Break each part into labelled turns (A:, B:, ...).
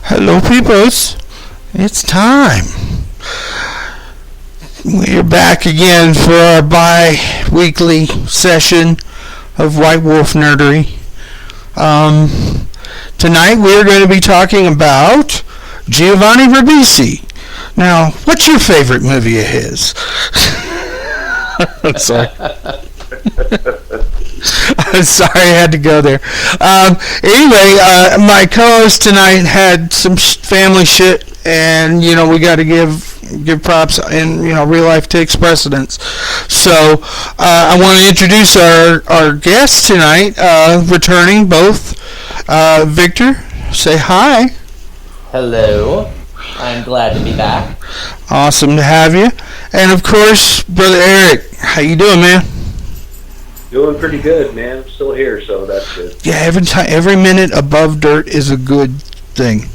A: Hello, peoples. It's time. We're back again for our bi-weekly session of White Wolf Nerdery. Tonight we're going to be talking about Giovanni Ribisi. Now, what's your favorite movie of his? I'm sorry. I'm sorry I had to go there. Anyway, my co-host tonight had some family shit, and we got to give props, and real life takes precedence. So I want to introduce our guests tonight, returning both. Victor, say hi.
B: Hello. I'm glad to be back.
A: Awesome to have you, and of course, brother Eric. How you doing, man?
C: Doing pretty good, man. I'm still here, so that's good.
A: Yeah, every minute above dirt is a good thing.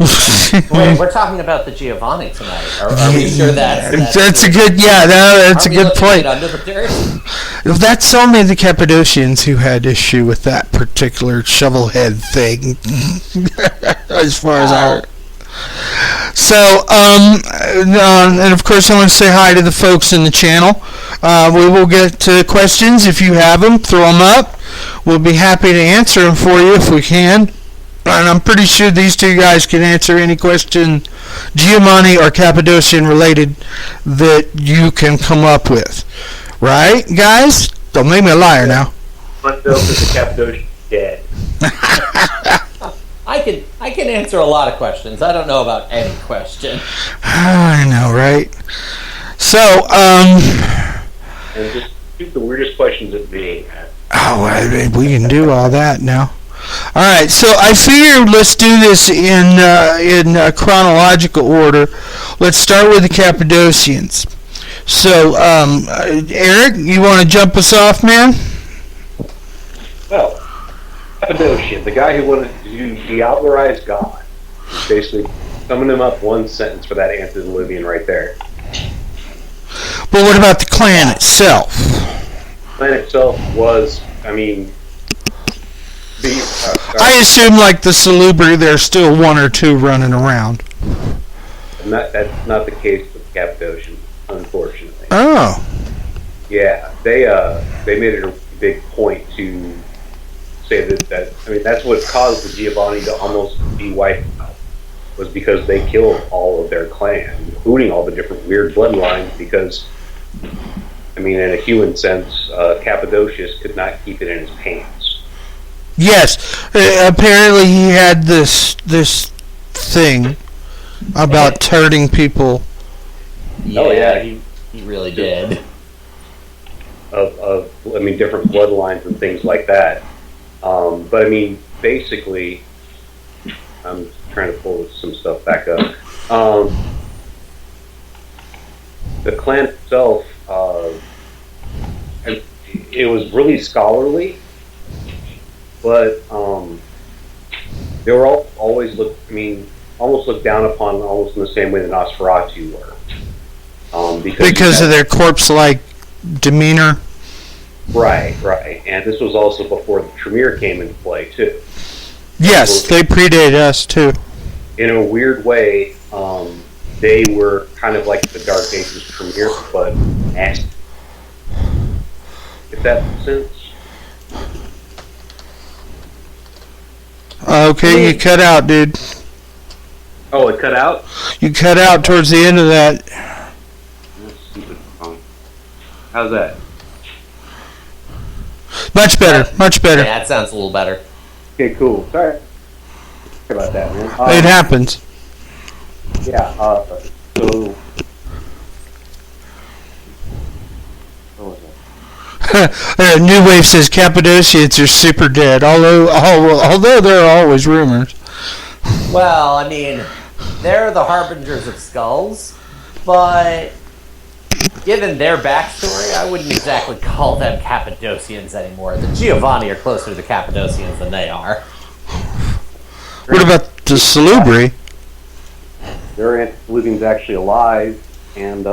B: Wait, we're talking about the Giovanni tonight. Are we sure that's
A: a good? Yeah, that's a good point.
B: Under the dirt?
A: That's only the Cappadocians who had issue with that particular shovel head thing, as far as I. So, and of course, I want to say hi to the folks in the channel. We will get to questions. If you have them, throw them up. We'll be happy to answer them for you if we can. And I'm pretty sure these two guys can answer any question, Giovanni or Cappadocian related, that you can come up with. Right, guys? Don't make me a liar now.
C: Myself is the Cappadocian dead.
B: I can answer a lot of questions. I don't know about any question.
A: I know, right? So,
C: and just shoot the weirdest questions at me.
A: Oh, we can do all that now. All right, so I figured let's do this in chronological order. Let's start with the Cappadocians. So, Eric, you want to jump us off, man?
C: Well, Cappadocian, the guy who wanted to deoblerize God. Basically, summing him up one sentence for that antediluvian right there.
A: But what about the clan itself?
C: The clan itself was, I
A: assume like the Salubri, there's still one or two running around.
C: That's not the case with the Cappadocians, unfortunately.
A: Oh.
C: Yeah, they made it a big point to say that that's what caused the Giovanni to almost be wiped out, was because they killed all of their clan, including all the different weird bloodlines, because, in a human sense, Cappadocius could not keep it in his pants.
A: Yes, apparently he had this thing about turning people.
B: Yeah, he really did.
C: Of different bloodlines and things like that. But basically, I'm trying to pull some stuff back up. The clan itself, it was really scholarly, but they were always almost looked down upon almost in the same way the Nosferatu were.
A: Because of their corpse-like demeanor.
C: Right. And this was also before the Tremere came into play, too.
A: Yes, they predated us, too.
C: In a weird way, they were kind of like the Dark Ages Tremere, but nasty. If that makes sense.
A: Okay, you cut out, dude.
C: Oh, it cut out?
A: You cut out towards the end of that.
C: That's stupid. How's that?
A: Much better.
B: Yeah, that sounds a little better.
C: Okay, cool. Sorry about that, man.
A: It happens.
C: Yeah, so... What was it?
A: New Wave says Cappadocians are super dead, although there are always rumors.
B: Well, they're the Harbingers of Skulls, but given their backstory, I wouldn't exactly call them Cappadocians anymore. The Giovanni are closer to the Cappadocians than they are.
A: What about the Salubri?
C: Their antediluvian's actually alive, and,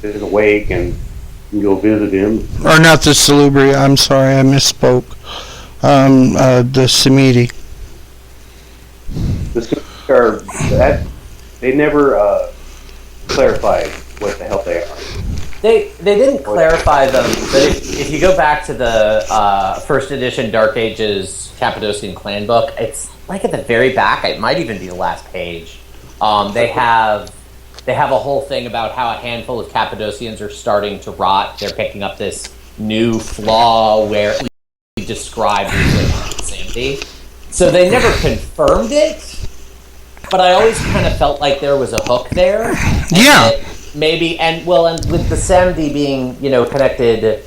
C: is awake, and you can go visit him.
A: Or not the Salubri, I'm sorry, I misspoke. The Samiti.
C: they never clarified what the hell they are.
B: They didn't clarify them, but if you go back to the first edition Dark Ages Cappadocian clan book, it's like at the very back. It might even be the last page. They have a whole thing about how a handful of Cappadocians are starting to rot. They're picking up this new flaw where we described insanity. So they never confirmed it, but I always kind of felt like there was a hook there.
A: Yeah.
B: Maybe, and with the Samdi being, connected,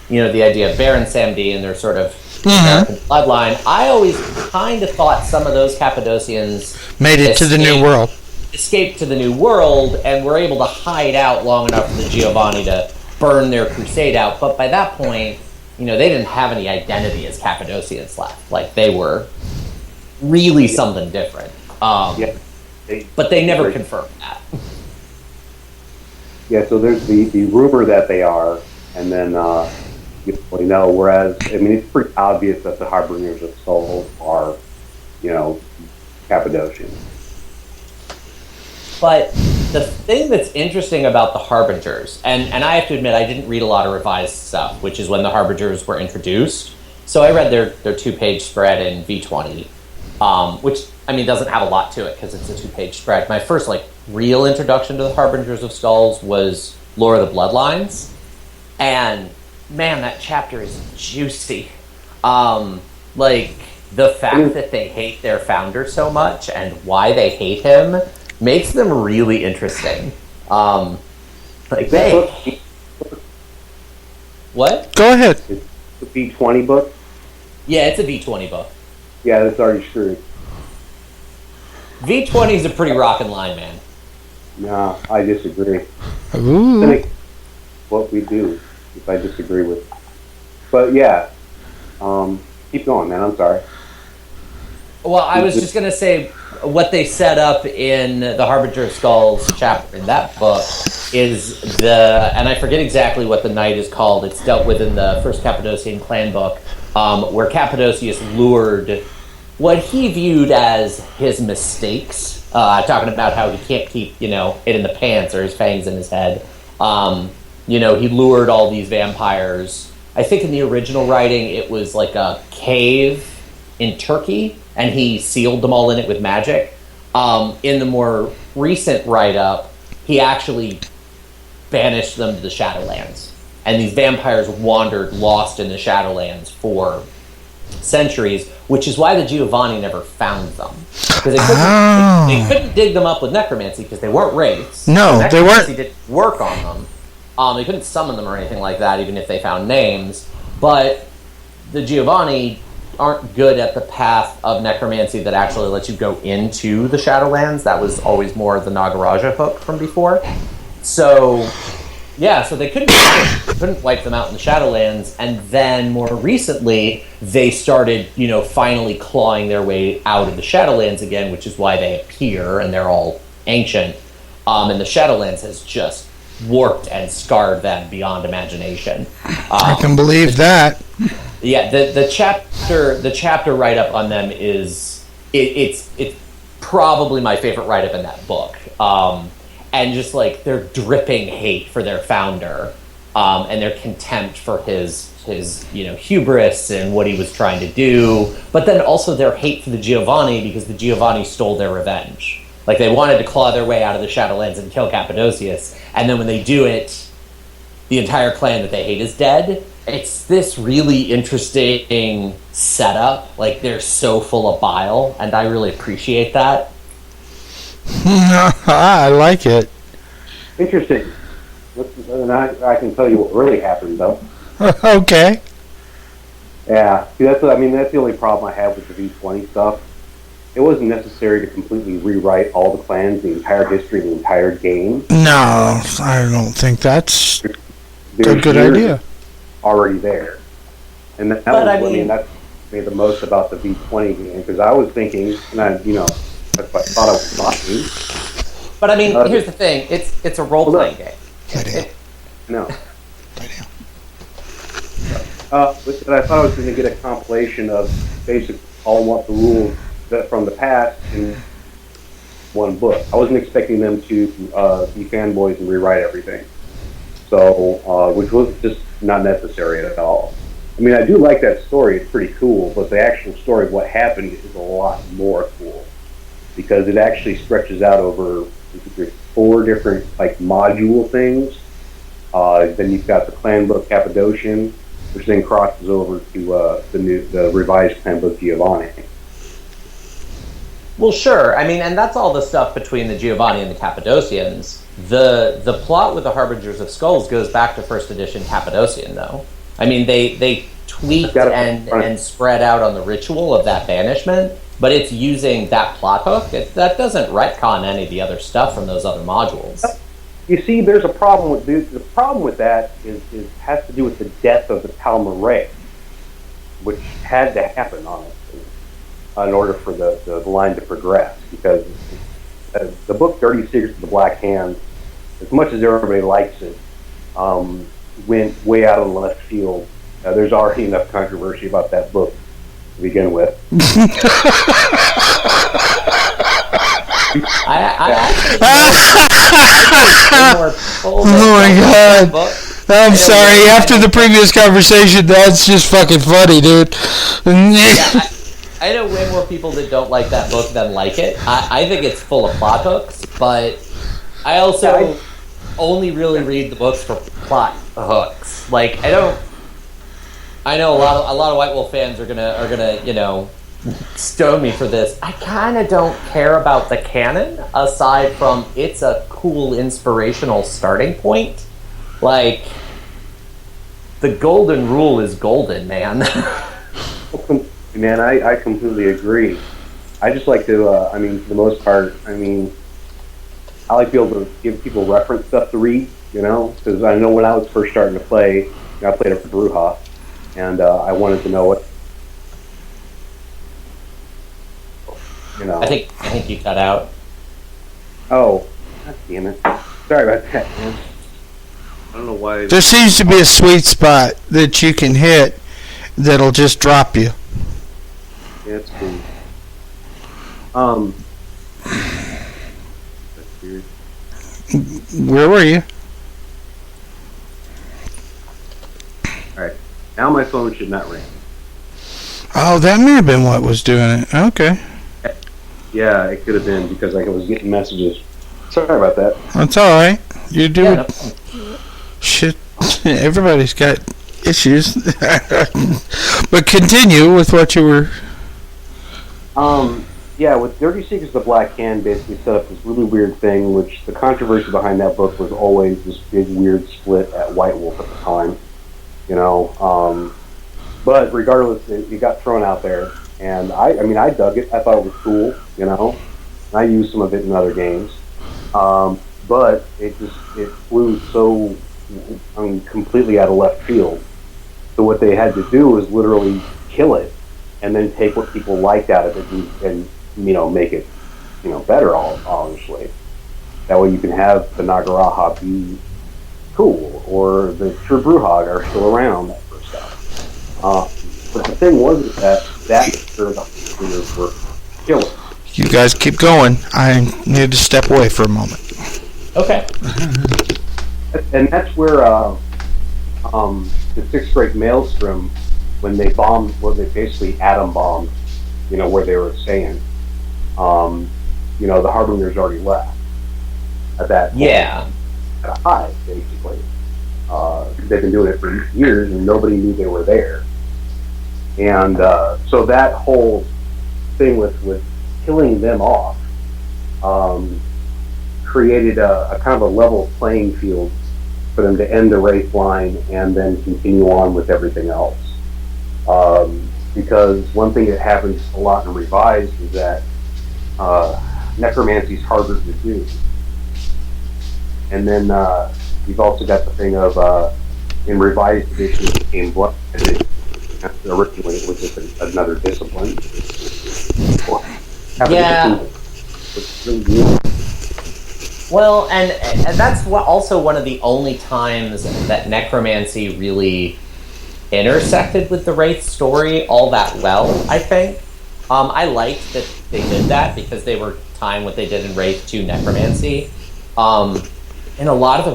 B: the idea of Baron Samdi and their sort of American bloodline, I always kind of thought some of those Cappadocians
A: made it to the New World.
B: Escaped to the New World and were able to hide out long enough for the Giovanni to burn their crusade out. But by that point, they didn't have any identity as Cappadocians left. Like, they were really something different. But they never confirmed that.
C: Yeah, so there's the rumor that they are, and then, whereas, it's pretty obvious that the Harbingers of Skulls are, Cappadocians.
B: But the thing that's interesting about the Harbingers, and I have to admit I didn't read a lot of revised stuff, which is when the Harbingers were introduced. So I read their 2-page spread in V20, which, doesn't have a lot to it because it's a 2-page spread. My first, real introduction to the Harbingers of Skulls was Lore of the Bloodlines. And, man, that chapter is juicy. The fact that they hate their founder so much and what makes them really interesting. What?
A: Go ahead.
C: It's a V20 book?
B: Yeah, it's a V20 book.
C: Yeah, that's already true.
B: V20 is a pretty rockin' line, man.
C: No, I disagree.
A: Ooh.
C: What we do, if I disagree with. But yeah, keep going, man. I'm sorry.
B: Well, I was just going to say what they set up in the Harbinger of Skulls chapter in that book is and I forget exactly what the knight is called. It's dealt with in the first Cappadocian clan book, where Cappadocius lured what he viewed as his mistakes, talking about how he can't keep, it in the pants or his fangs in his head. He lured all these vampires. I think in the original writing, it was like a cave in Turkey, and he sealed them all in it with magic. In the more recent write-up, he actually banished them to the Shadowlands. And these vampires wandered lost in the Shadowlands for centuries, which is why the Giovanni never found them. Because they couldn't dig them up with Necromancy because they weren't wraiths.
A: No, they weren't.
B: Necromancy didn't work on them. They couldn't summon them or anything like that, even if they found names. But the Giovanni aren't good at the path of Necromancy that actually lets you go into the Shadowlands. That was always more the Nagaraja hook from before. So, yeah, so they couldn't wipe them out in the Shadowlands, and then more recently, they started, finally clawing their way out of the Shadowlands again, which is why they appear, and they're all ancient. And the Shadowlands has just warped and scarred them beyond imagination.
A: I can believe that.
B: Yeah, the chapter write-up on them is it's probably my favorite write-up in that book. And just their dripping hate for their founder, and their contempt for his hubris and what he was trying to do, but then also their hate for the Giovanni because the Giovanni stole their revenge. They wanted to claw their way out of the Shadowlands and kill Cappadocius, and then when they do it, the entire clan that they hate is dead. It's this really interesting setup. They're so full of bile, and I really appreciate that.
A: I like it.
C: Interesting. And I can tell you what really happened, though.
A: Okay.
C: Yeah. See, that's the only problem I have with the V20 stuff. It wasn't necessary to completely rewrite all the clans, the entire history, the entire game.
A: No, I don't think that's a good idea.
C: Already there, and that made the most about the V20 game, because I was thinking, and that's what I thought I was talking.
B: But here's the thing: it's a role-playing game.
C: No. But I thought I was going to get a compilation of basically all what the rules that from the past, and one book. I wasn't expecting them to be fanboys and rewrite everything. So, which was just not necessary at all. I mean, I do like that story. It's pretty cool, but the actual story of what happened is a lot more cool because it actually stretches out over 4 different like module things. Then you've got the clan book Cappadocian, which then crosses over to the revised clan book Giovanni.
B: Well, sure. I mean, and that's all the stuff between the Giovanni and the Cappadocians. The plot with the Harbingers of Skulls goes back to first edition Cappadocian, though. I mean, they tweaked and spread out on the ritual of that banishment, but it's using that plot hook. That doesn't retcon any of the other stuff from those other modules.
C: You see, there's a problem with the problem with that has to do with the death of the Palmaray, which had to happen, honestly, in order for the line to progress. Because the book Dirty Secrets of the Black Hand, as much as everybody likes it, went way out on the left field. There's already enough controversy about that book to begin with.
A: Oh my god! I'm sorry. After the previous conversation, that's just fucking funny, dude.
B: I know way more people that don't like that book than like it. I think it's full of plot hooks, but I also only really read the books for plot hooks. Like I know a lot of White Wolf fans are gonna stone me for this. I kind of don't care about the canon aside from it's a cool inspirational starting point. Like the golden rule is golden, man.
C: Man, I completely agree. I just like to, for the most part, I like to be able to give people reference stuff to read, because I know when I was first starting to play, I played it for Bruja, and I wanted to know what,
B: I think you cut out.
C: Oh, God damn it. Sorry about that, man. I don't know why.
A: There seems to be a sweet spot that you can hit that'll just drop you.
C: Yeah, it's cool. That's weird.
A: Where were you?
C: Alright. Now my phone should not ring.
A: Oh, that may have been what was doing it. Okay.
C: Yeah, it could have been because I was getting messages. Sorry about that.
A: That's alright. You do it. Shit. Everybody's got issues. But continue with what you were...
C: Yeah, with Dirty Secrets of the Black Hand basically set up this really weird thing, which the controversy behind that book was always this big weird split at White Wolf at the time. But regardless, it got thrown out there. And I dug it. I thought it was cool, And I used some of it in other games. But it flew so, completely out of left field. So what they had to do was literally kill it and then take what people liked out of it and make it, better, obviously. That way you can have the Nagaraha be cool, or the True Bruhag are still around, that sort of stuff. But the thing was that the were killer.
A: You guys keep going. I need to step away for a moment.
B: Okay.
C: And that's where the 6th grade Maelstrom, when they basically atom bombed, where they were staying. The Harbingers already left at that point.
B: Yeah.
C: At a high, basically. They've been doing it for years, and nobody knew they were there. And so that whole thing with killing them off created a kind of a level playing field for them to end the Wraith line and then continue on with everything else. Because one thing that happens a lot in Revised is that Necromancy is harder to do. And then you've also got the thing of, in Revised edition, it became Bloodlines. Originally, it was just another discipline.
B: Yeah. Well, and that's also one of the only times that Necromancy really intersected with the Wraith story all that well, I think. I liked that they did that because they were tying what they did in Wraith to Necromancy. And a lot of the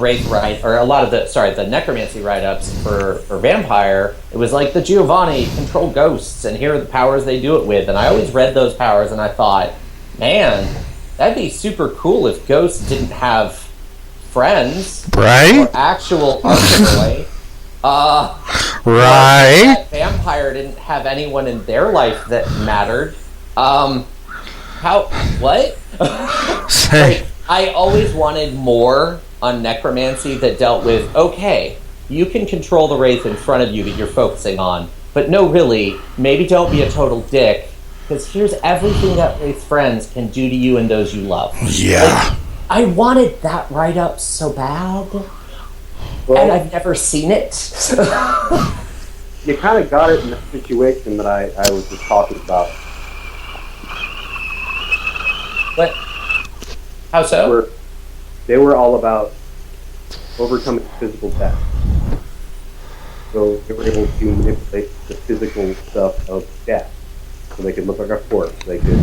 B: the Necromancy write-ups for Vampire, it was like the Giovanni control ghosts, and here are the powers they do it with. And I always read those powers, and I thought, man, that'd be super cool if ghosts didn't have friends,
A: right?
B: Or actual Archboy.
A: Right.
B: That Vampire didn't have anyone in their life that mattered. What? Like, I always wanted more on Necromancy that dealt with, okay, you can control the Wraith in front of you that you're focusing on, but no, really, maybe don't be a total dick, because here's everything that Wraith friends can do to you and those you love.
A: Yeah.
B: Like, I wanted that write-up so bad, and I've never seen it.
C: You kind of got it in the situation that I was just talking about.
B: What? How so?
C: They were all about overcoming physical death. So they were able to manipulate the physical stuff of death. So they could look like a corpse. They could,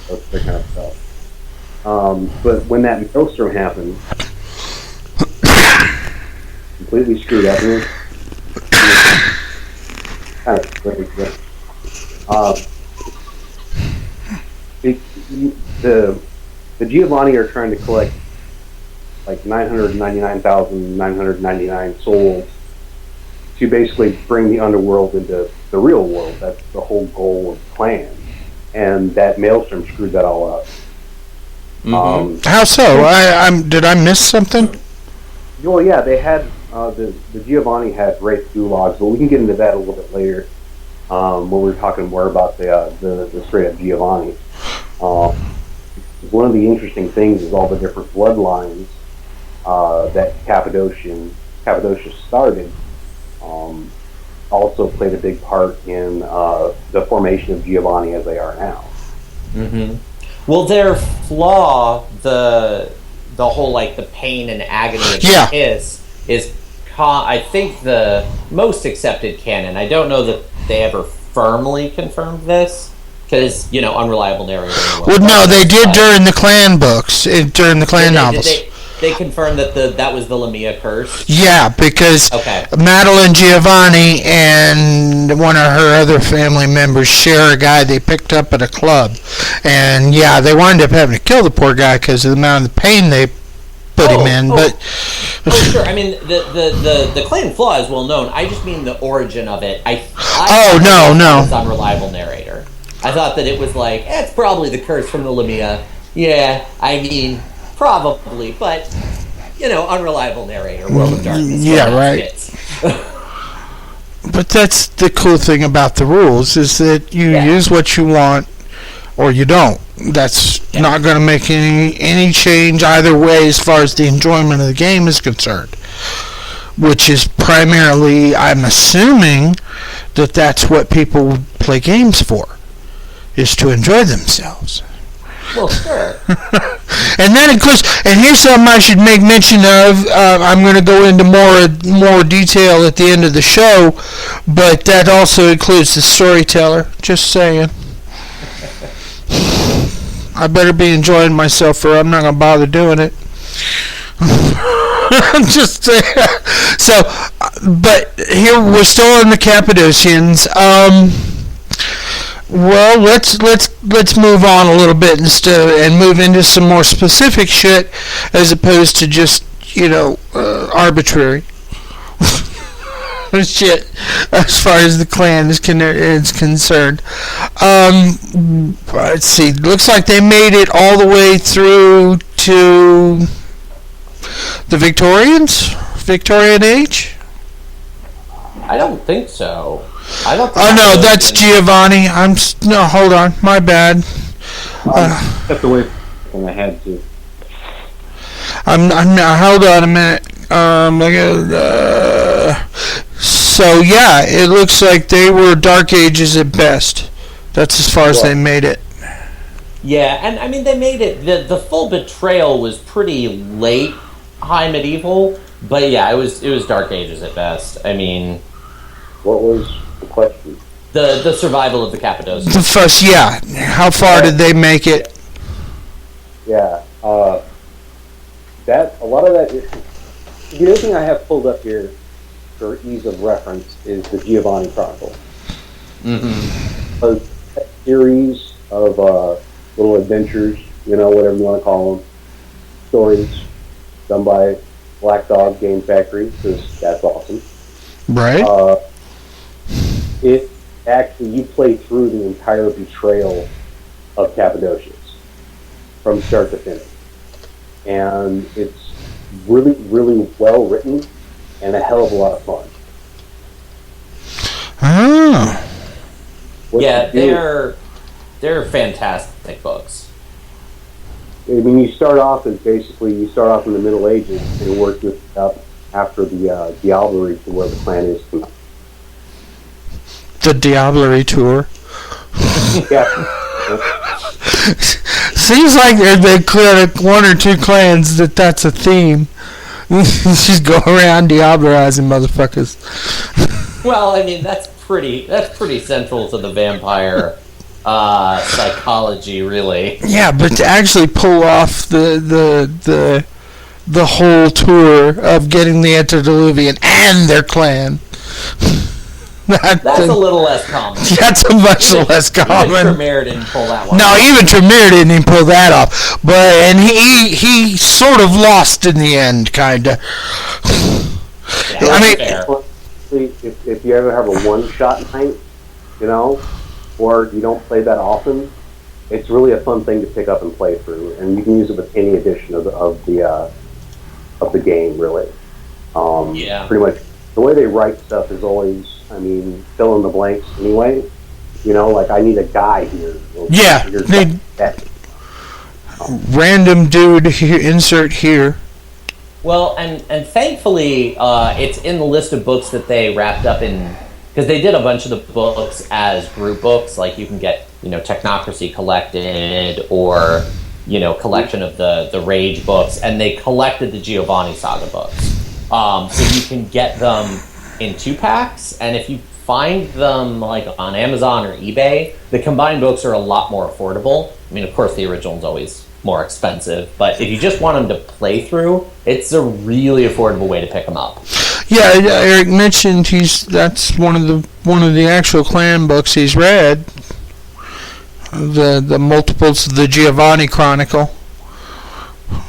C: that kind of stuff. But when that Maelstrom happened, completely screwed up. Kind of crazy. The Giovanni are trying to collect like 999,999 souls to basically bring the underworld into the real world. That's the whole goal of the clan. And that Maelstrom screwed that all up.
B: Mm-hmm.
A: How so? Did I miss something?
C: Well, yeah, they had the Giovanni had Wraith gulags, but we can get into that a little bit later when we're talking more about the straight up Giovanni. One of the interesting things is all the different bloodlines that Cappadocia started also played a big part in the formation of Giovanni as they are now.
B: Mm-hmm. Well, their flaw, the whole like the pain and agony of the kiss is I think the most accepted canon. I don't know that they ever firmly confirmed this. Because, unreliable narrator.
A: Well, no, they did during the clan books, during the clan novels.
B: They confirmed that that was the Lamia curse?
A: Yeah, because Madeline Giovanni and one of her other family members share a guy they picked up at a club. And, yeah, they wound up having to kill the poor guy because of the amount of pain they put him in. But
B: sure. I mean, the clan flaw is well known. I just mean the origin of it. No.
A: It's
B: unreliable narrator. I thought that it was like, it's probably the curse from the Lamia. Yeah, I mean, probably, but, unreliable narrator, World of Darkness.
A: Yeah, right. But that's the cool thing about the rules, is that you use what you want, or you don't. That's not going to make any change either way as far as the enjoyment of the game is concerned. Which is primarily, I'm assuming, that that's what people play games for. Is to enjoy themselves.
B: Well, sure.
A: And that includes, and here's something I should make mention of. I'm going to go into more detail at the end of the show, but that also includes the storyteller. Just saying. I better be enjoying myself, or I'm not going to bother doing it. I'm just saying. So, but here we're still in the Cappadocians. Well, let's move on a little bit and move into some more specific shit as opposed to just arbitrary shit as far as the clan is concerned. Let's see. Looks like they made it all the way through to the Victorian age.
B: I don't think so.
A: No, that's Giovanni. No, hold on, my bad.
C: Stepped away from I had to.
A: Hold on a minute. So yeah, it looks like they were Dark Ages at best. That's as far as they made it.
B: Yeah, and I mean they made it. The full betrayal was pretty late, High Medieval, but yeah, it was Dark Ages at best. I mean,
C: what was the question?
B: The survival of the Cappadocians.
A: The first, yeah. How far did they make it?
C: Yeah. That a lot of that. The other thing I have pulled up here for ease of reference is the Giovanni Chronicle.
B: Mm-hmm.
C: A series of little adventures, whatever you want to call them, stories done by Black Dog Game Factory, because that's awesome.
A: Right.
C: It actually, you play through the entire betrayal of Cappadocians from start to finish. And it's really, really well written and a hell of a lot of fun.
A: Ah.
B: Yeah, they're fantastic books.
C: I mean, you start off in the Middle Ages and work your way up after the Diablerie to where the clan is tonight.
A: The Diablerie tour.
C: Yeah.
A: Seems like they clear one or two clans that's a theme. Just go around diablerizing motherfuckers.
B: Well, I mean that's pretty central to the vampire psychology, really.
A: Yeah, but to actually pull off the whole tour of getting the antediluvian and their clan.
B: That's a little less common.
A: That's a much less common.
B: Even Tremere didn't pull that one.
A: No, even Tremere didn't even pull that off. And he sort of lost in the end, kinda.
B: Yeah,
A: I mean,
B: fair.
C: If you ever have a one-shot night, or you don't play that often, it's really a fun thing to pick up and play through, and you can use it with any edition of the game, really.
B: Yeah.
C: Pretty much the way they write stuff is always, fill in the blanks anyway. Like I need a guy here.
A: Yeah, random dude here, insert here.
B: Well, and thankfully, it's in the list of books that they wrapped up in, because they did a bunch of the books as group books. Like you can get, Technocracy collected, or collection of the Rage books, and they collected the Giovanni Saga books. So you can get them in 2-packs, and if you find them like on Amazon or eBay, the combined books are a lot more affordable. I mean, of course, the original's always more expensive, but if you just want them to play through, it's a really affordable way to pick them up.
A: Yeah, Eric mentioned that's one of the actual clan books he's read. The multiples of the Giovanni Chronicle.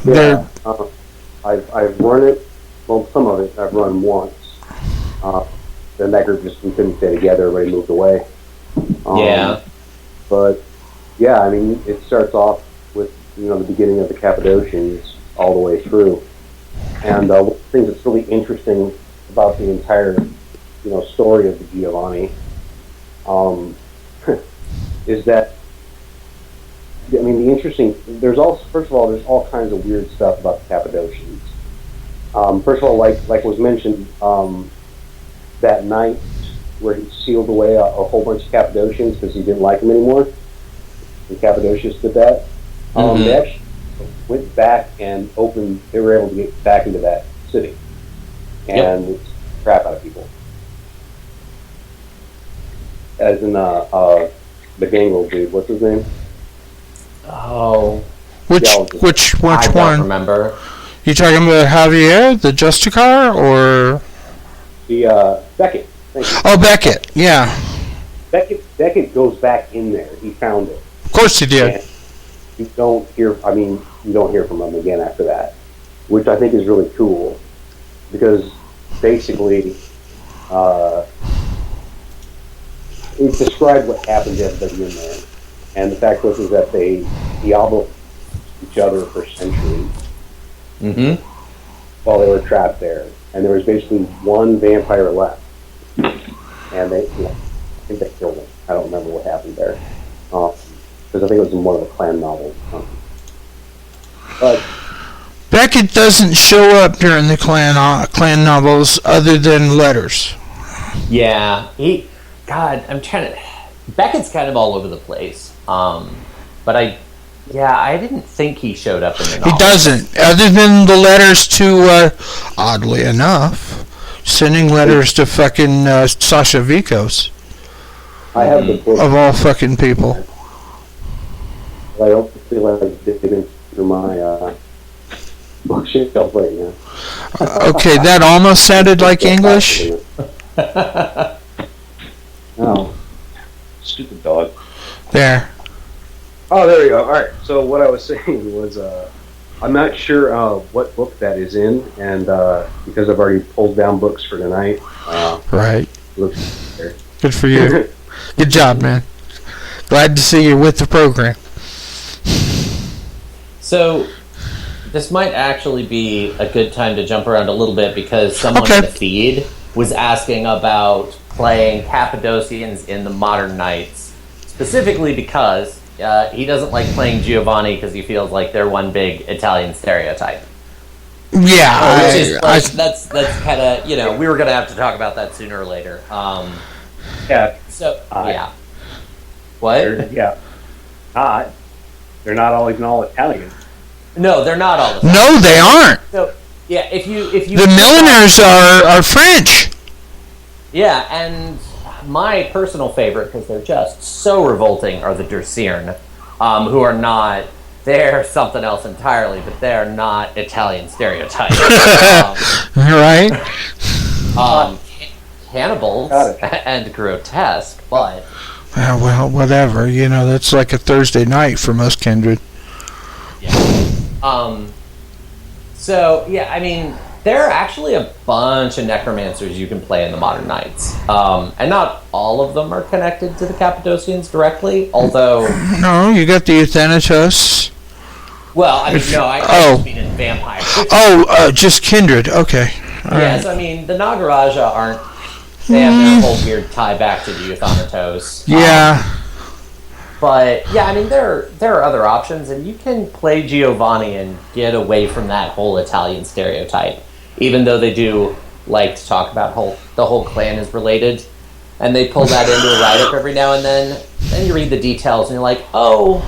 C: Yeah, I've run it. Well, some of it I've run once. Then that group just couldn't stay together. Everybody moved away.
B: Yeah.
C: But yeah, it starts off with the beginning of the Cappadocians all the way through. And one of the things that's really interesting about the entire story of the Giovanni is that there's all kinds of weird stuff about the Cappadocians. First of all, like was mentioned, that night where he sealed away a whole bunch of Cappadocians because he didn't like them anymore, and Cappadocians did that. They actually went back and they were able to get back into that city and it's crap out of people. As in the gangrel dude, what's his name?
B: Oh.
A: Which
B: I
A: one?
B: don't remember.
A: You talking about Javier, the Justicar, or
C: the Beckett? Thank you.
A: Oh, Beckett, yeah.
C: Beckett goes back in there. He found it.
A: Of course he did.
C: And you don't hear from him again after that, which I think is really cool, because basically it described what happened to everybody in there, and the fact was that they diablo each other for centuries while they were trapped there, and there was basically one vampire left, and I think they killed him. I don't remember what happened there, because I think it was in one of the clan novels. But
A: Beckett doesn't show up during the clan novels other than letters.
B: Yeah, Beckett's kind of all over the place. But I didn't think he showed up in the novel.
A: He doesn't, other than the letters to, oddly enough, sending letters to fucking Sasha Vikos.
C: I have the book.
A: Of all fucking people.
C: I don't feel like digging through my bookshelf right now.
A: Okay, that almost sounded like English.
C: No. Stupid dog.
A: There.
C: Oh, there you go. All right. So what I was saying was, I'm not sure what book that is in, and because I've already pulled down books for tonight.
A: Right.
C: Looks there.
A: Good for you. Good job, man. Glad to see you with the program.
B: So, this might actually be a good time to jump around a little bit because someone in the feed was asking about playing Cappadocians in the Modern Knights, specifically because he doesn't like playing Giovanni because he feels like they're one big Italian stereotype.
A: Yeah,
B: that's kind of, we were going to have to talk about that sooner or later.
C: Yeah.
B: So, yeah. What?
C: They're not always all Italian.
B: No, they're not all Italian.
A: No, they aren't.
B: So, yeah, if you
A: the milliners are French.
B: Yeah, and my personal favorite, because they're just so revolting, are the Durciern, who are not, they're something else entirely, but they're not Italian stereotypes.
A: Right?
B: Cannibals and grotesque, but...
A: well, whatever. That's like a Thursday night for most kindred.
B: Yeah. So, yeah, I mean, there are actually a bunch of necromancers you can play in the Modern Knights. And not all of them are connected to the Cappadocians directly, although...
A: No, you got the Euthanatos.
B: Well, I mean, I just mean in vampires.
A: Just kindred. Okay.
B: Yes, I mean, the Nagaraja aren't... They have their whole weird tie back to the Euthanatos.
A: Yeah.
B: But, yeah, I mean, there are other options, and you can play Giovanni and get away from that whole Italian stereotype, even though they do like to talk about the whole clan is related, and they pull that into a write-up every now and then you read the details, and you're like, oh,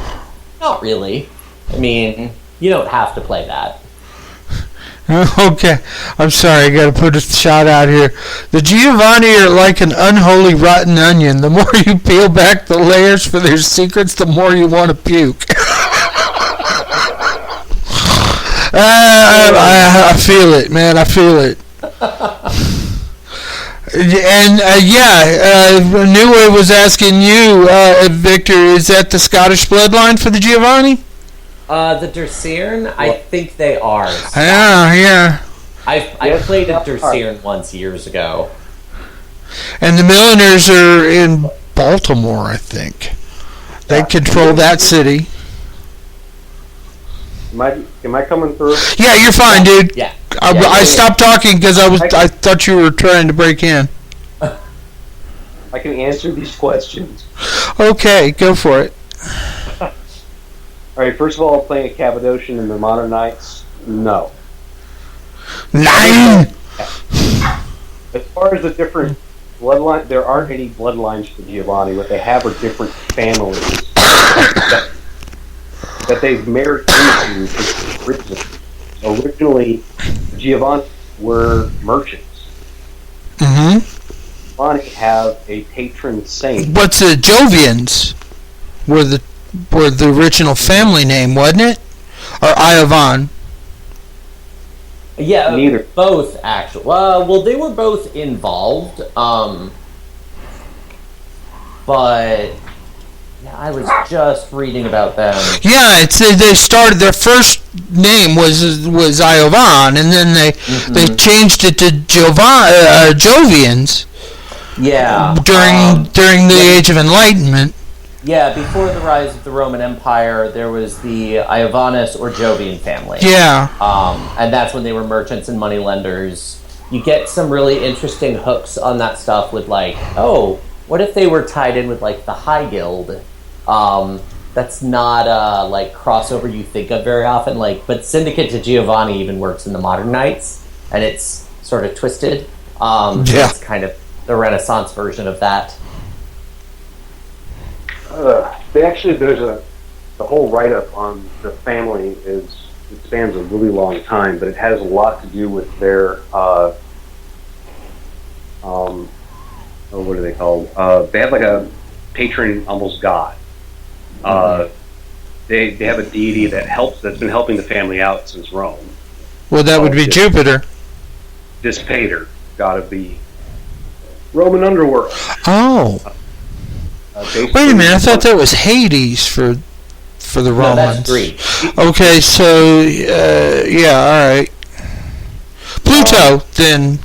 B: not really. I mean, you don't have to play that.
A: Okay, I'm sorry, I gotta put a shot out here. The Giovanni are like an unholy rotten onion. The more you peel back the layers for their secrets, the more you want to puke. I feel it, man, I feel it. And, Neway was asking you, Victor, is that the Scottish bloodline for the Giovanni?
B: The Durciern, I think they are.
A: Yeah.
B: I played a Durciern once years ago.
A: And the Milliners are in Baltimore, I think. They control that city.
C: Am I coming through?
A: Yeah, you're fine, dude.
B: Yeah.
A: I stopped talking because I thought you were trying to break in.
C: I can answer these questions.
A: Okay, go for it.
C: All right, first of all, playing a Cappadocian in the Modern Knights, no.
A: 9!
C: As far as the different bloodlines, there aren't any bloodlines for Giovanni. What they have are different families that they've married into. Originally, Giovanni were merchants.
A: Mm-hmm.
C: Giovanni have a patron saint.
A: What's the Jovians? Were the original family name, wasn't it? Or Iovan?
B: Yeah,
C: neither.
B: Both actually. Well, they were both involved. But yeah, I was just reading about them.
A: Yeah, they started. Their first name was Iovan, and then they changed it to Jovians.
B: Yeah.
A: During the Age of Enlightenment.
B: Yeah, before the rise of the Roman Empire, there was the Iovanus or Jovian family.
A: Yeah.
B: And that's when they were merchants and moneylenders. You get some really interesting hooks on that stuff with like, oh, what if they were tied in with like the High Guild? That's not like crossover you think of very often. But Syndicate to Giovanni even works in the Modern Knights, and it's sort of twisted. It's kind of the Renaissance version of that.
C: There's the whole write-up on the family it spans a really long time, but it has a lot to do with their what are they called? They have like patron, almost god. They have a deity that's been helping the family out since Rome.
A: Well, that would be Jupiter.
C: Dispater, god of the Roman underworld.
A: Oh. Wait a minute, I thought that was Hades for the Romans.
B: No, that's Greek.
A: Okay, so, yeah, alright. Pluto, then.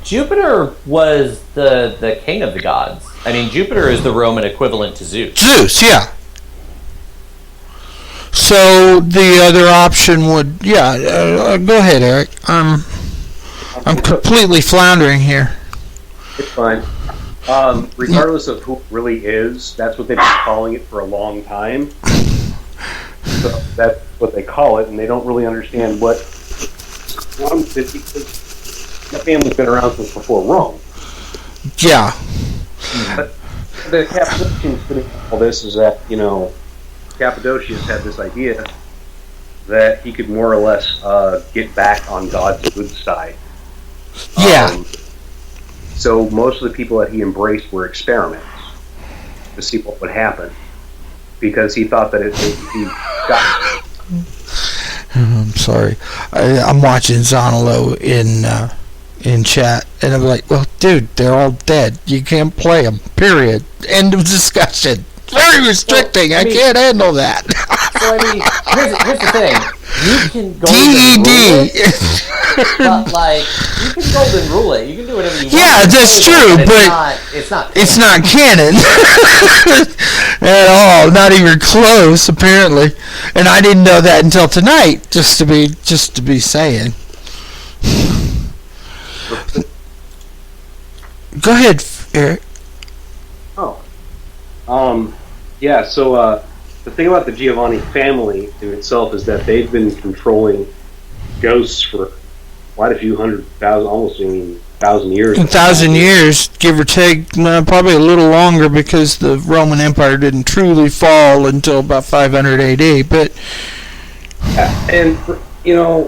B: Jupiter was the king of the gods. I mean, Jupiter is the Roman equivalent to Zeus.
A: Zeus, yeah. So the other option would, go ahead, Eric. I'm completely floundering here.
C: It's fine. Regardless of who it really is, that's what they've been calling it for a long time. So that's what they call it, and they don't really understand what wrong with it, because the family's been around since before Rome.
A: Yeah.
C: But the Cappadocians putting all this is that, Cappadocius had this idea that he could more or less get back on God's good side.
A: Yeah.
C: So most of the people that he embraced were experiments to see what would happen, because he thought that he got.
A: I'm sorry. I'm watching Zonalo in chat, and I'm like, well, dude, they're all dead. You can't play them. Period. End of discussion. Very restricting. I can't handle that.
B: So, I mean, here's the thing. You can go
A: DED.
B: but, you can golden rule it. You can do whatever you want.
A: Yeah, that's true, but it's not canon. At all. Not even close, apparently. And I didn't know that until tonight, just to be saying. Go ahead, Eric.
C: Yeah, so the thing about the Giovanni family in itself is that they've been controlling ghosts for quite a few 1,000, almost 1,000 years.
A: 1,000 years, give or take, probably a little longer, because the Roman Empire didn't truly fall until about 500 AD, but...
C: And,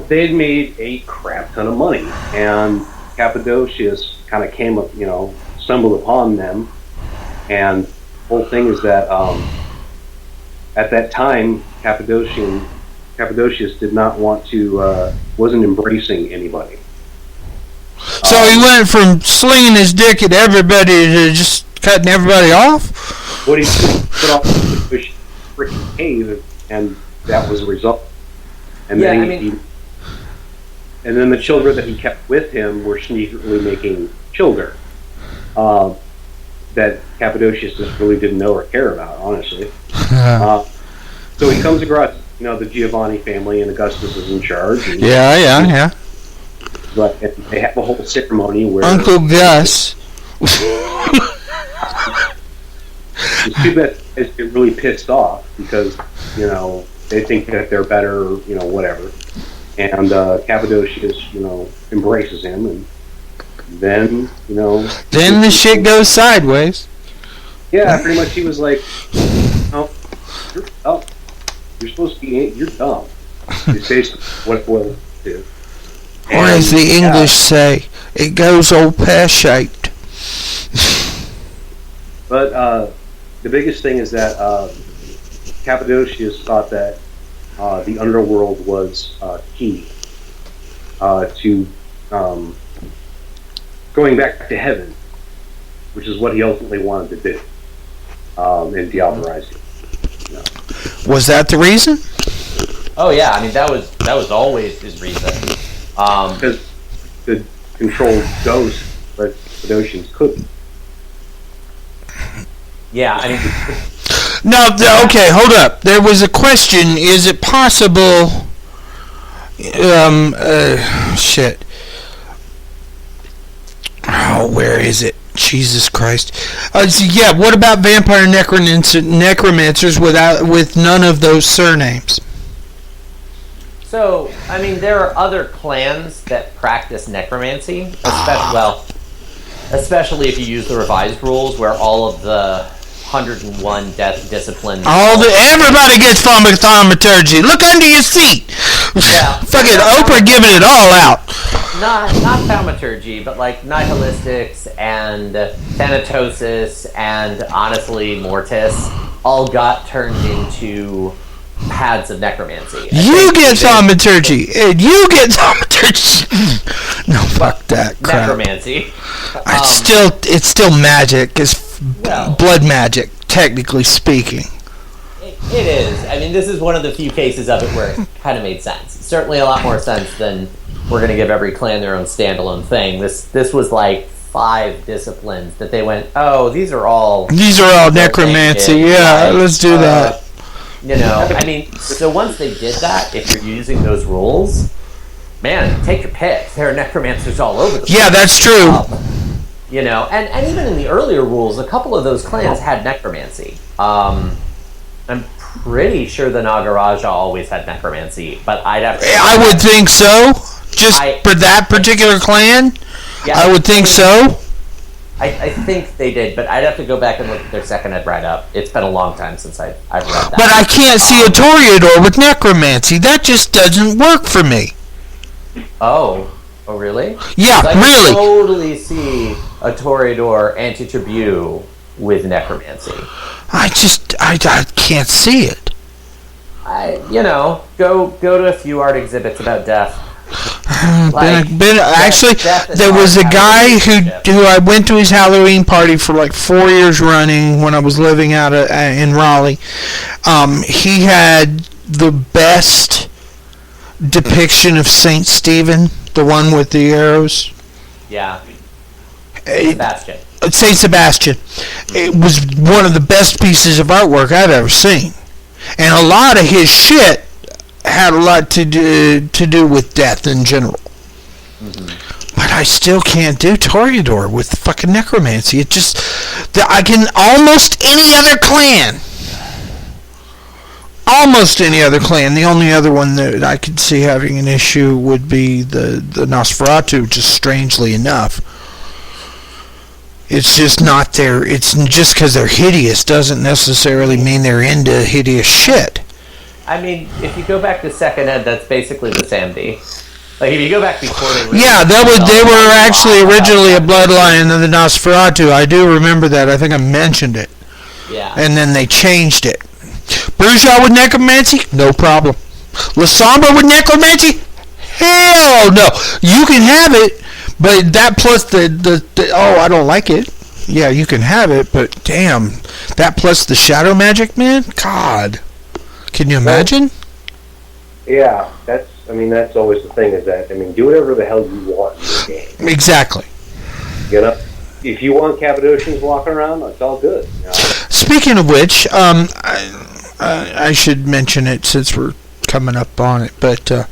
C: they'd made a crap ton of money, and Cappadocius kind of came up, stumbled upon them, and the whole thing is that at that time, Cappadocius did not want to, wasn't embracing anybody.
A: So he went from slinging his dick at everybody to just cutting everybody off?
C: What he put off the freaking cave, and that was the result. And then and then the children that he kept with him were sneakily making children that Cappadocius just really didn't know or care about, honestly. So he comes across, the Giovanni family, and Augustus is in charge. And,
A: yeah.
C: But they have a whole ceremony where
A: Uncle Gus.
C: It's too bad they get really pissed off because they think that they're better, whatever. And Cappadocius, embraces him, and then then
A: the shit goes sideways.
C: Yeah, pretty much. He was like, you're dumb. You're supposed to be. You're dumb. It's basically what it was to.
A: Or as the English say, it goes old pear-shaped.
C: But the biggest thing is that Cappadocius thought that the underworld was key to going back to heaven, which is what he ultimately wanted to do in Diablo Rising.
A: Was that the reason?
B: Oh yeah, I mean that was always his reason.
C: Because the controlled ghosts, but Cappadocians couldn't.
B: Yeah, I mean.
A: No, okay, hold up. There was a question. Is it possible... shit. Oh, where is it? Jesus Christ. Yeah, what about vampire necromancers with none of those surnames?
B: So, I mean, there are other clans that practice necromancy, especially if you use the revised rules, where all of the 101 death disciplines.
A: Everybody gets thaumaturgy. Look under your seat.
B: Yeah.
A: Fucking Oprah giving it all out.
B: not thaumaturgy, but like nihilistics and thanatosis and honestly Mortis all got turned into paths of necromancy.
A: You get thaumaturgy, and you get thaumaturgy. No, fuck that crap.
B: Necromancy.
A: It's still magic. It's blood magic, technically speaking.
B: It is. I mean, this is one of the few cases of it where it kind of made sense. Certainly a lot more sense than we're going to give every clan their own standalone thing. This was like 5 disciplines that they went, oh, these are all
A: necromancy. Yeah, let's do that.
B: You know, I mean, so once they did that, if you're using those rules, man, take your pick. There are necromancers all over the place.
A: Yeah, that's true.
B: You know, and even in the earlier rules, a couple of those clans had necromancy. I'm pretty sure the Nagaraja always had necromancy, but I'd have to...
A: I would think so. Just for that particular clan? Yeah, I would think so.
B: I think they did, but I'd have to go back and look at their second ed write-up. It's been a long time since I've read that.
A: But I can't see a Toreador with necromancy. That just doesn't work for me.
B: Oh, really?
A: Yeah,
B: I
A: really.
B: I totally see a Toreador anti-tribute with necromancy. I
A: can't see it.
B: Go to a few art exhibits about death.
A: There was a guy who I went to his Halloween party for like 4 years running when I was living out in Raleigh. He had the best depiction of Saint Stephen, the one with the arrows.
B: Yeah. Sebastian.
A: Saint Sebastian. It was one of the best pieces of artwork I've ever seen, and a lot of his shit had a lot to do with death in general. Mm-hmm. But I still can't do Toreador with fucking necromancy. It just, I can almost any other clan. The only other one that I could see having an issue would be the Nosferatu, just strangely enough. It's just not their... It's just because they're hideous doesn't necessarily mean they're into hideous shit.
B: I mean, if you go back to second ed, that's basically the Samdi. Like, if you go back before they were...
A: Yeah, they were actually originally a bloodline of the Nosferatu. I do remember that. I think I mentioned it.
B: Yeah.
A: And then they changed it. Bruja with necromancy? No problem. La Sombra with necromancy? Hell no. You can have it, but that plus the I don't like it. Yeah, you can have it, but damn. That plus the shadow magic, man? God. Can you imagine?
C: Yeah, that's always the thing, is that, do whatever the hell you want in your game.
A: Exactly.
C: If you want Cappadocians walking around, it's all good.
A: Speaking of which, I should mention it since we're coming up on it, but we're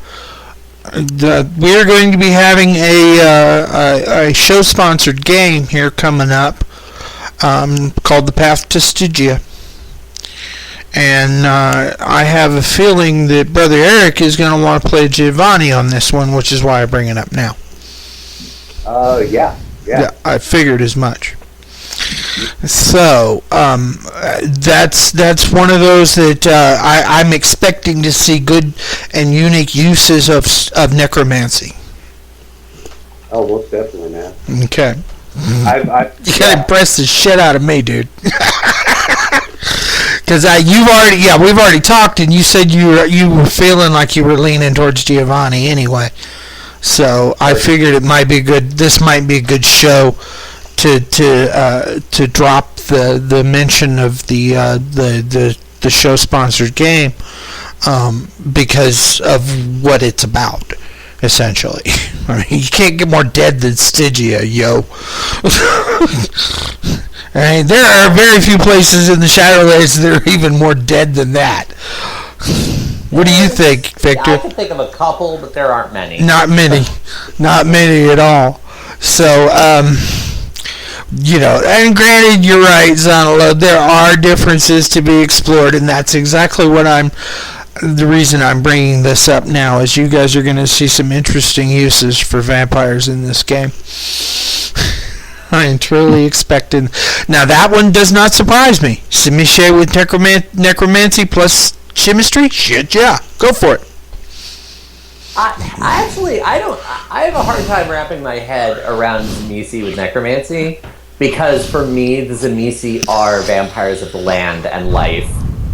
A: going to be having a show-sponsored game here coming up called The Path to Stygia. And I have a feeling that Brother Eric is going to want to play Giovanni on this one, which is why I bring it up now.
C: Yeah,
A: I figured as much. So that's one of those that I'm expecting to see good and unique uses of necromancy.
C: Oh, most definitely, man.
A: Okay. You gotta impress the shit out of me, dude. Because we've already talked, and you said you were feeling like you were leaning towards Giovanni anyway. So I figured it might be good. This might be a good show to drop the mention of the show sponsored game because of what it's about. Essentially, I mean, you can't get more dead than Stygia, yo. I mean, there are very few places in the Shadowlands that are even more dead than that. What do you think, Victor?
B: I can think of a couple, but there aren't many.
A: Not many at all. So, and granted, you're right, Zonalo, there are differences to be explored, and that's exactly what the reason I'm bringing this up now is you guys are going to see some interesting uses for vampires in this game. I am truly expecting... Now, that one does not surprise me. Simiche with necromancy plus chemistry? Shit, yeah. Go for it.
B: I have a hard time wrapping my head around Zamisi with Necromancy, because for me, the Zamisi are vampires of the land and life,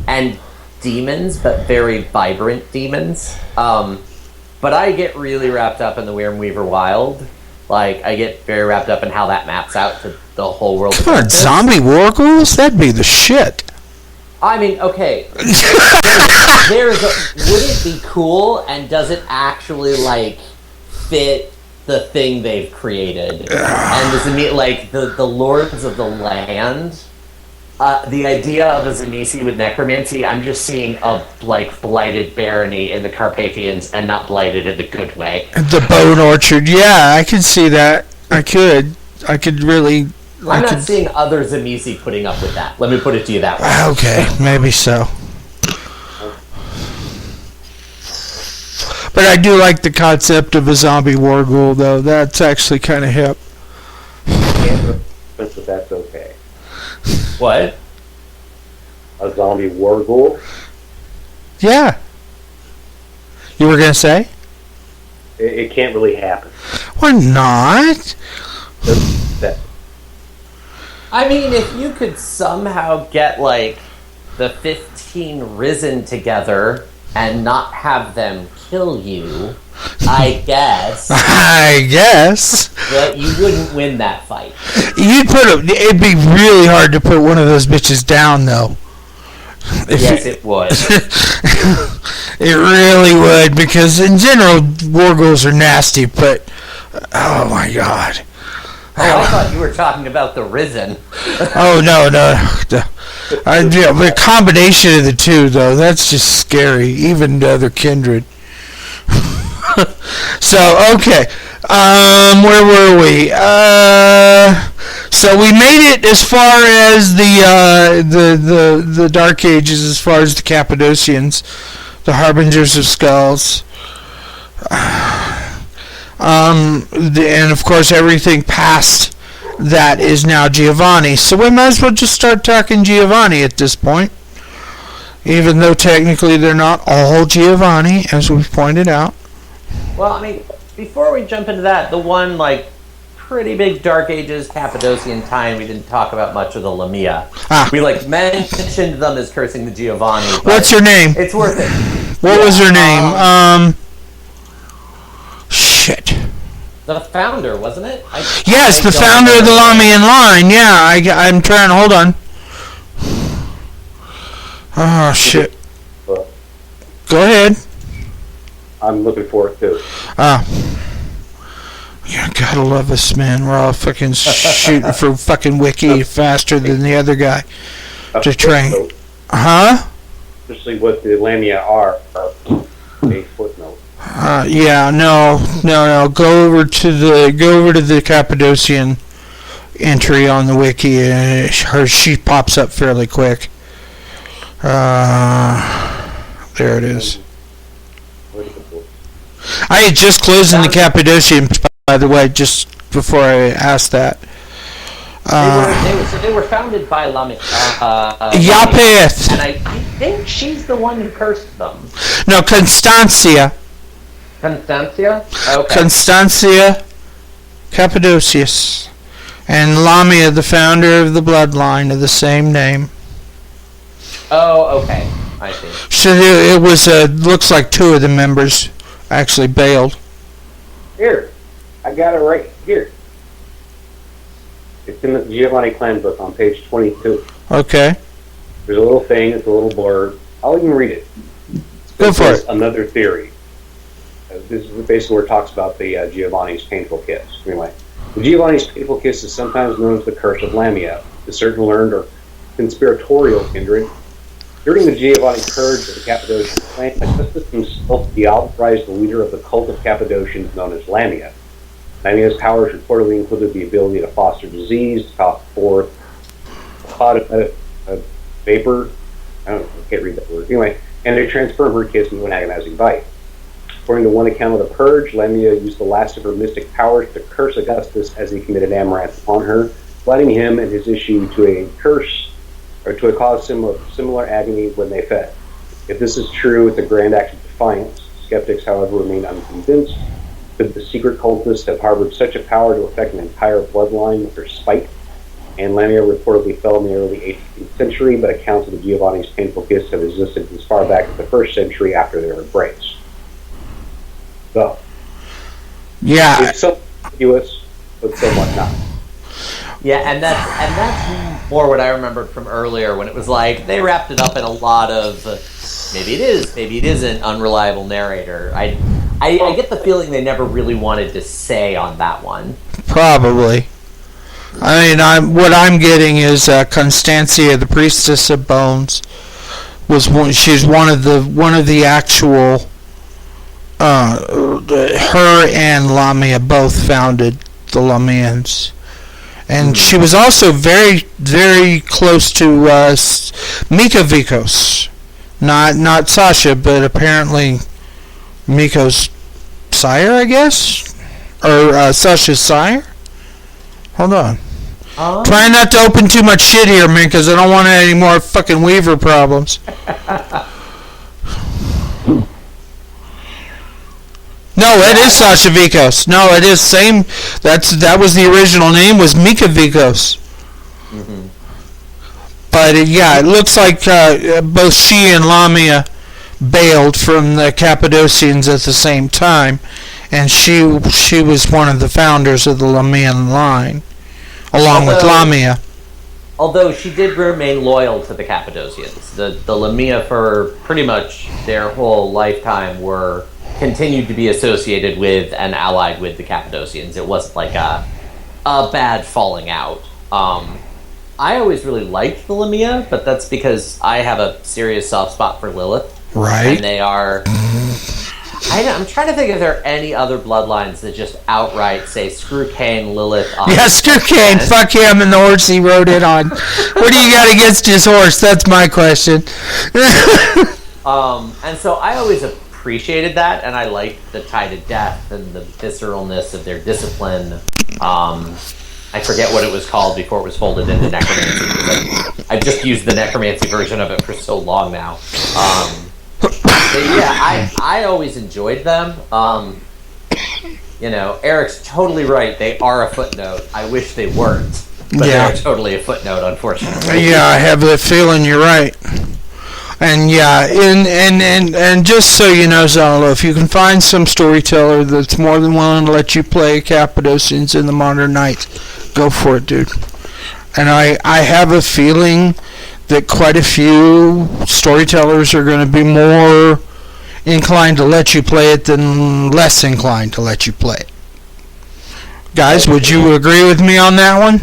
B: and demons, but very vibrant demons. But I get really wrapped up in the Wyrmweaver Wild. Like, I get very wrapped up in how that maps out to the whole world.
A: Come on, zombie warghouls? That'd be the shit.
B: I mean, okay. Would it be cool, and does it actually, like, fit the thing they've created? And does it mean, like, the lords of the land? The idea of a Zamisi with Necromancy, I'm just seeing a, like, blighted barony in the Carpathians, and not blighted in the good way.
A: The Bone Orchard, yeah, I could see that. I could really...
B: I'm not seeing other Zamisi putting up with that. Let me put it to you that way.
A: Okay, maybe so. But I do like the concept of a zombie warghoul, though. That's actually kind of hip.
C: But that's okay.
B: What?
C: A zombie warghoul?
A: Yeah. You were going to say?
C: It can't really happen.
A: Why not?
C: That.
B: I mean, if you could somehow get, like, the 15 risen together and not have them kill you, I guess.
A: I guess.
B: But you wouldn't win that fight.
A: It'd be really hard to put one of those bitches down, though.
B: Yes, it would.
A: It really would, because in general, warghouls are nasty, but... Oh, my God.
B: Oh, I thought you were talking about the Risen.
A: Oh, no. The combination of the two, though, that's just scary, even to other kindred. So, okay. Where were we? So we made it as far as the Dark Ages, as far as the Cappadocians, the Harbingers of Skulls. And of course everything past that is now Giovanni. So we might as well just start talking Giovanni at this point. Even though technically they're not all Giovanni, as we've pointed out.
B: Well, I mean, before we jump into that, the one, like, pretty big Dark Ages Cappadocian time we didn't talk about much of the Lamia. We, like, mentioned them as cursing the Giovanni.
A: What's her name?
B: It's worth it.
A: What was her name? Shit.
B: The founder, wasn't it?
A: Yes, the founder of the Lamian line. Yeah, I'm trying to hold on. Oh, shit. Go ahead.
C: I'm looking forward to it.
A: Yeah, gotta love us, man. We're all fucking shooting for fucking wiki faster than the other guy to train. Huh?
C: Especially what the Lamia are. A footnote.
A: Yeah, no. Go over to the Cappadocian entry on the wiki, and she pops up fairly quick. There it is. I had just closed in the Cappadocian, by the way, just before I asked that.
B: They were founded by Lamia.
A: Yapeth.
B: And I think she's the one who cursed them.
A: No, Constancia.
B: Constancia? Okay.
A: Constancia Cappadocius. And Lamia, the founder of the bloodline of the same name.
B: Oh, okay. I see.
A: So it was, looks like two of the members actually bailed.
C: Here. I got it right here. It's in the Giovanni clan book on page 22.
A: Okay.
C: There's a little thing, it's a little blurb. I'll even read it.
A: Go for it.
C: Another theory. This is basically where it talks about the Giovanni's painful kiss. Anyway, the Giovanni's painful kiss is sometimes known as the curse of Lamia, the certain learned or conspiratorial kindred. During the Giovanni purge of the Cappadocian clan, Augustus himself deauthorized the leader of the cult of Cappadocians known as Lamia. Lamia's powers reportedly included the ability to foster disease, to call forth a vapor, I can't read that word, anyway, and to transform her kiss into an agonizing bite. According to one account of the purge, Lamia used the last of her mystic powers to curse Augustus as he committed amaranth upon her, leading him and his issue to a curse, or to a cause similar agony when they fed. If this is true, it's a grand act of defiance, skeptics, however, remain unconvinced. Could the secret cultists have harbored such a power to affect an entire bloodline with their spite? And Lamia reportedly fell in the early 18th century, but accounts of the Giovanni's painful kiss have existed as far back as the 1st century after their embrace. So,
A: yeah,
C: it's somewhat ambiguous, but somewhat not.
B: Yeah, and that's more what I remembered from earlier when it was like they wrapped it up in a lot of maybe it is, maybe it isn't unreliable narrator. I get the feeling they never really wanted to say on that one.
A: probably. I mean, what I'm getting is Constancia, the priestess of bones, she's one of the actual. Her and Lamia both founded the Lamians, and she was also very, very close to Mika Vikos, not Sasha, but apparently Miko's sire, I guess, or Sasha's sire. Hold on. Try not to open too much shit here, man, because I don't want any more fucking Weaver problems. No, it is Sasha Vikos. No, it is same. That was the original name, was Mika Vikos. Mm-hmm. But it looks like both she and Lamia bailed from the Cappadocians at the same time, and she was one of the founders of the Lamian line, along with Lamia.
B: Although she did remain loyal to the Cappadocians, the Lamia for pretty much their whole lifetime continued to be associated with and allied with the Cappadocians. It wasn't like a bad falling out. I always really liked the Lamia, but that's because I have a serious soft spot for Lilith.
A: Right.
B: And they are... I'm trying to think if there are any other bloodlines that just outright say, screw Cain, Lilith...
A: Yeah, screw Cain, fuck him and the horse he rode in on. What do you got against his horse? That's my question.
B: And so I always appreciated that, and I liked the tie to death and the visceralness of their discipline. I forget what it was called before it was folded into Necromancy, because I've just used the Necromancy version of it for so long now. But yeah, I always enjoyed them. Eric's totally right. They are a footnote. I wish they weren't, but they're totally a footnote, unfortunately.
A: Yeah, I have the feeling you're right. And yeah, and just so you know, Zalo, if you can find some storyteller that's more than willing to let you play Cappadocians in the Modern Knights, go for it, dude. And I have a feeling that quite a few storytellers are going to be more inclined to let you play it than less inclined to let you play it. Guys, would you agree with me on that one?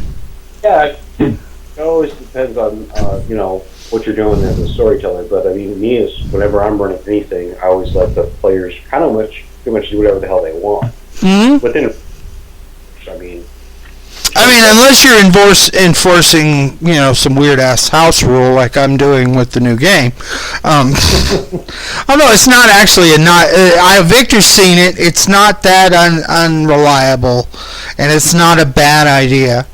C: Yeah, it always depends on, what you're doing as a storyteller. But I mean, me is whenever I'm running anything, I always let the players pretty much do whatever the hell they want.
A: Mm-hmm.
C: Within,
A: I mean, unless you're enforcing, some weird ass house rule like I'm doing with the new game. Although it's not actually Victor's seen it. It's not that unreliable, and it's not a bad idea.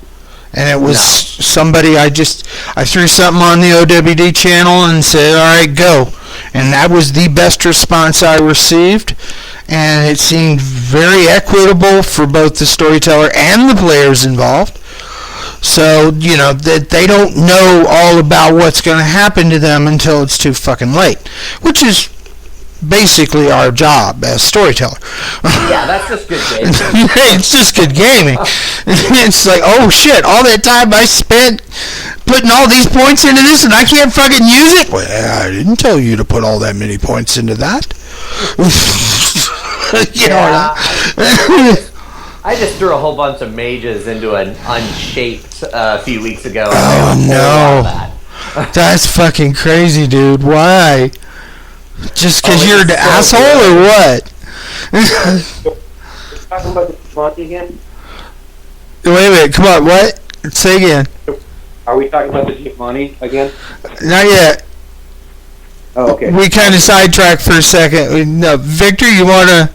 A: And it was somebody I threw something on the OWD channel and said, all right, go. And that was the best response I received. And it seemed very equitable for both the storyteller and the players involved. So, that they don't know all about what's going to happen to them until it's too fucking late. Which is basically our job as storyteller.
B: Yeah, that's just good gaming.
A: It's just good gaming. It's like, oh shit, all that time I spent putting all these points into this and I can't fucking use it? Well, I didn't tell you to put all that many points into that.
B: I just threw a whole bunch of mages into an unshaped a few weeks ago.
A: Oh no. That's fucking crazy, dude. Why? Just because you're the asshole or what?
C: Talking about the Giovanni again?
A: Wait a minute, come on, what? Say again.
C: Are we talking about the Giovanni again?
A: Not yet.
C: Oh, okay.
A: We kind of sidetracked for a second. No, Victor, you want to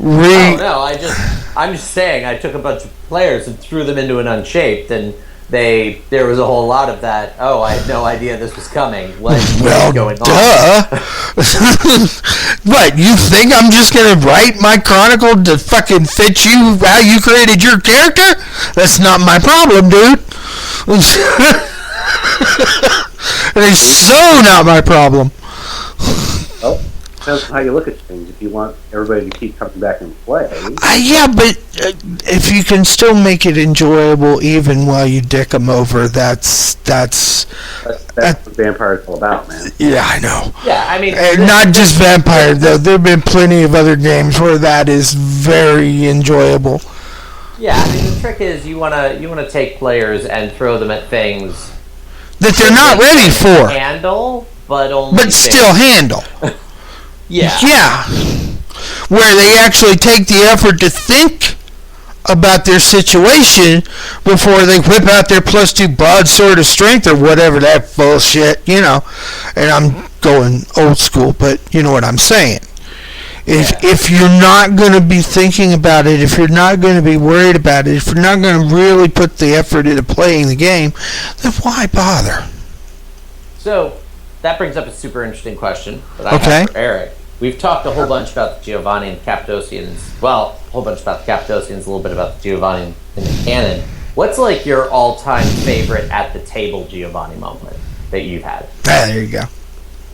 B: Oh, no, I'm just saying I took a bunch of players and threw them into an unshaped, and there was a whole lot of that. Oh, I had no idea this was coming. What's going on?
A: What, you think I'm just gonna write my chronicle to fucking fit you how you created your character? That's not my problem, dude. It is so not my problem.
C: Well, depends on how you look at things. If you want everybody to keep coming back and play.
A: Yeah, but if you can still make it enjoyable even while you dick them over, that's
C: what Vampire's all about, man.
A: Yeah, I know.
B: Yeah, I mean...
A: not just Vampire, though. There have been plenty of other games where that is very enjoyable.
B: Yeah, I mean, the trick is you wanna take players and throw them at things...
A: that they're not ready for.
B: Handle, but only...
A: But still handle.
B: Yeah.
A: Yeah. Where they actually take the effort to think about their situation before they whip out their +2 broadsword of strength or whatever that bullshit, you know. And I'm going old school, but you know what I'm saying. If you're not going to be thinking about it, if you're not going to be worried about it, if you're not going to really put the effort into playing the game, then why bother?
B: So, that brings up a super interesting question that I have for Eric. We've talked a whole bunch about the Giovanni and Cappadocians. Well, a whole bunch about the Cappadocians, a little bit about the Giovanni in the canon. What's like your all-time favorite at the table Giovanni moment that you've had?
A: There you go.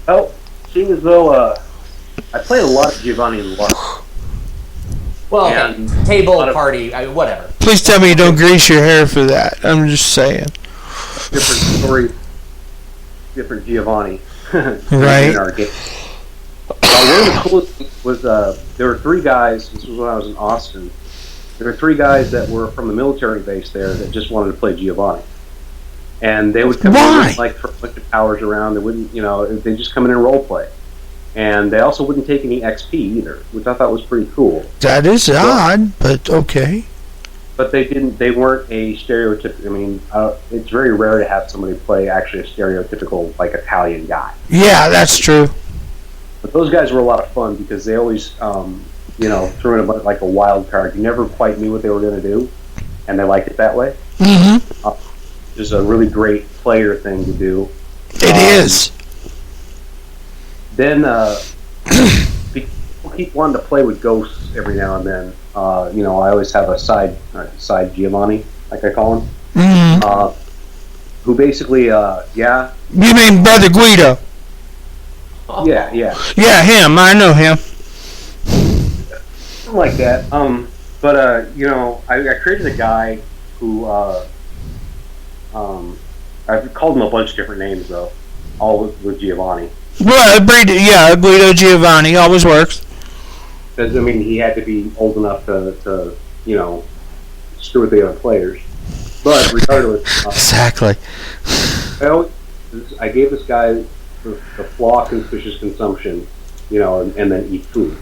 C: Oh, seeing as though I played a lot of Giovanni in Lark.
B: Well, okay. Table, party, whatever.
A: Please tell me you don't grease your hair for that. I'm just saying.
C: Different story, different Giovanni.
A: Right.
C: In our game. One of the coolest things was there were 3 guys. This was when I was in Austin. There were 3 guys that were from the military base there that just wanted to play Giovanni, and they would come in like throw a bunch of powers around. They wouldn't, they just come in and role play, and they also wouldn't take any XP either, which I thought was pretty cool.
A: That is odd, but okay.
C: But they didn't. They weren't a stereotypical. I mean, it's very rare to have somebody play actually a stereotypical like Italian guy.
A: Yeah, that's true.
C: But those guys were a lot of fun because they always, threw in like a wild card. You never quite knew what they were going to do, and they liked it that way.
A: Mm-hmm.
C: Just a really great player thing to do.
A: It is.
C: Then people keep wanting to play with ghosts every now and then. I always have a side Giovanni, like I call him, who basically, You
A: mean Brother Guido?
C: Yeah.
A: Yeah, him. I know him.
C: Something like that. I created a guy who, I've called him a bunch of different names though, all with Giovanni.
A: Well, Guido Giovanni always works.
C: Because he had to be old enough to screw with the other players. But regardless,
A: exactly.
C: I gave this guy the flaw conspicuous consumption, and then eat food.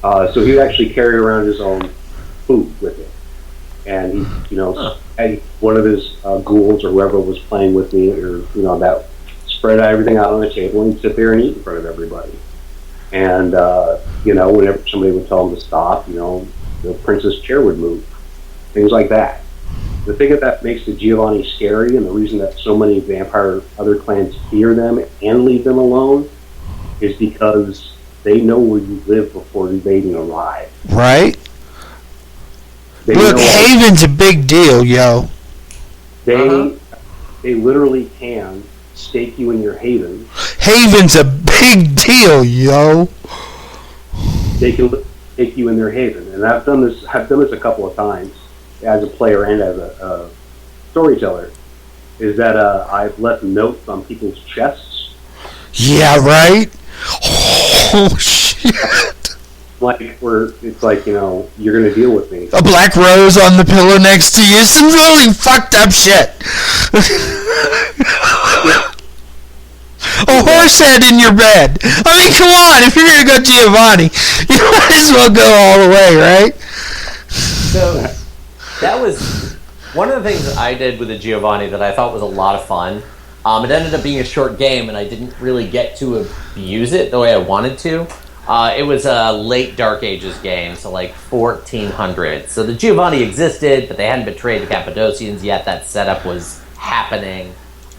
C: So he'd actually carry around his own food with him, and had one of his ghouls or whoever was playing with me, or that spread everything out on the table and he'd sit there and eat in front of everybody. And whenever somebody would tell him to stop, the princess chair would move, things like that. The thing that makes the Giovanni scary, and the reason that so many vampire other clans fear them and leave them alone, is because they know where you live before invading arrive.
A: Right. Look, Haven's a big deal, yo.
C: They literally can stake you in your haven.
A: Haven's a big deal, yo.
C: They can stake you in their haven, and I've done this a couple of times as a player and as a storyteller. Is that I've left notes on people's chests.
A: Yeah, right. Oh shit!
C: It's like you're gonna deal with me.
A: A black rose on the pillow next to you. Some really fucked up shit. A horse head in your bed. I mean, come on. If you're gonna go Giovanni, you might as well go all the way, right?
B: So that was one of the things that I did with the Giovanni that I thought was a lot of fun. It ended up being a short game, and I didn't really get to abuse it the way I wanted to. It was a late Dark Ages game, so like 1400. So the Giovanni existed, but they hadn't betrayed the Cappadocians yet. That setup was happening.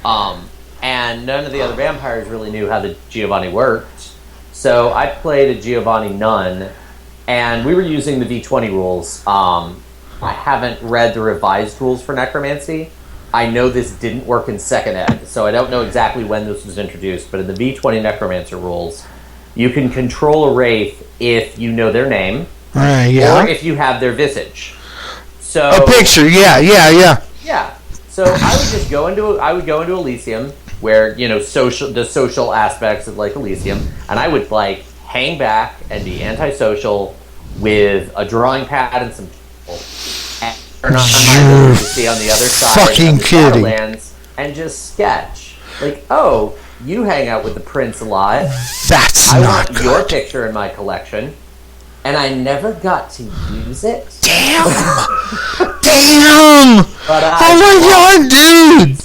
B: And none of the other vampires really knew how the Giovanni worked. So I played a Giovanni nun, and we were using the V20 rules. I haven't read the revised rules for Necromancy. I know this didn't work in 2nd Ed, so I don't know exactly when this was introduced, but in the V20 Necromancer rules, you can control a wraith if you know their name,
A: yeah.
B: or if you have their visage. So
A: a picture, yeah.
B: Yeah. So I would go into Elysium, where the social aspects of like Elysium, and I would like hang back and be antisocial with a drawing pad and some people, and turn on my ability to see on the other side
A: fucking
B: of the
A: kidding.
B: Shadowlands and just sketch. Like, oh, you hang out with the prince a lot.
A: That's
B: I
A: not
B: want
A: good.
B: your picture in my collection, and I never got to use it.
A: Damn! Damn!
B: But
A: Oh my god, dude!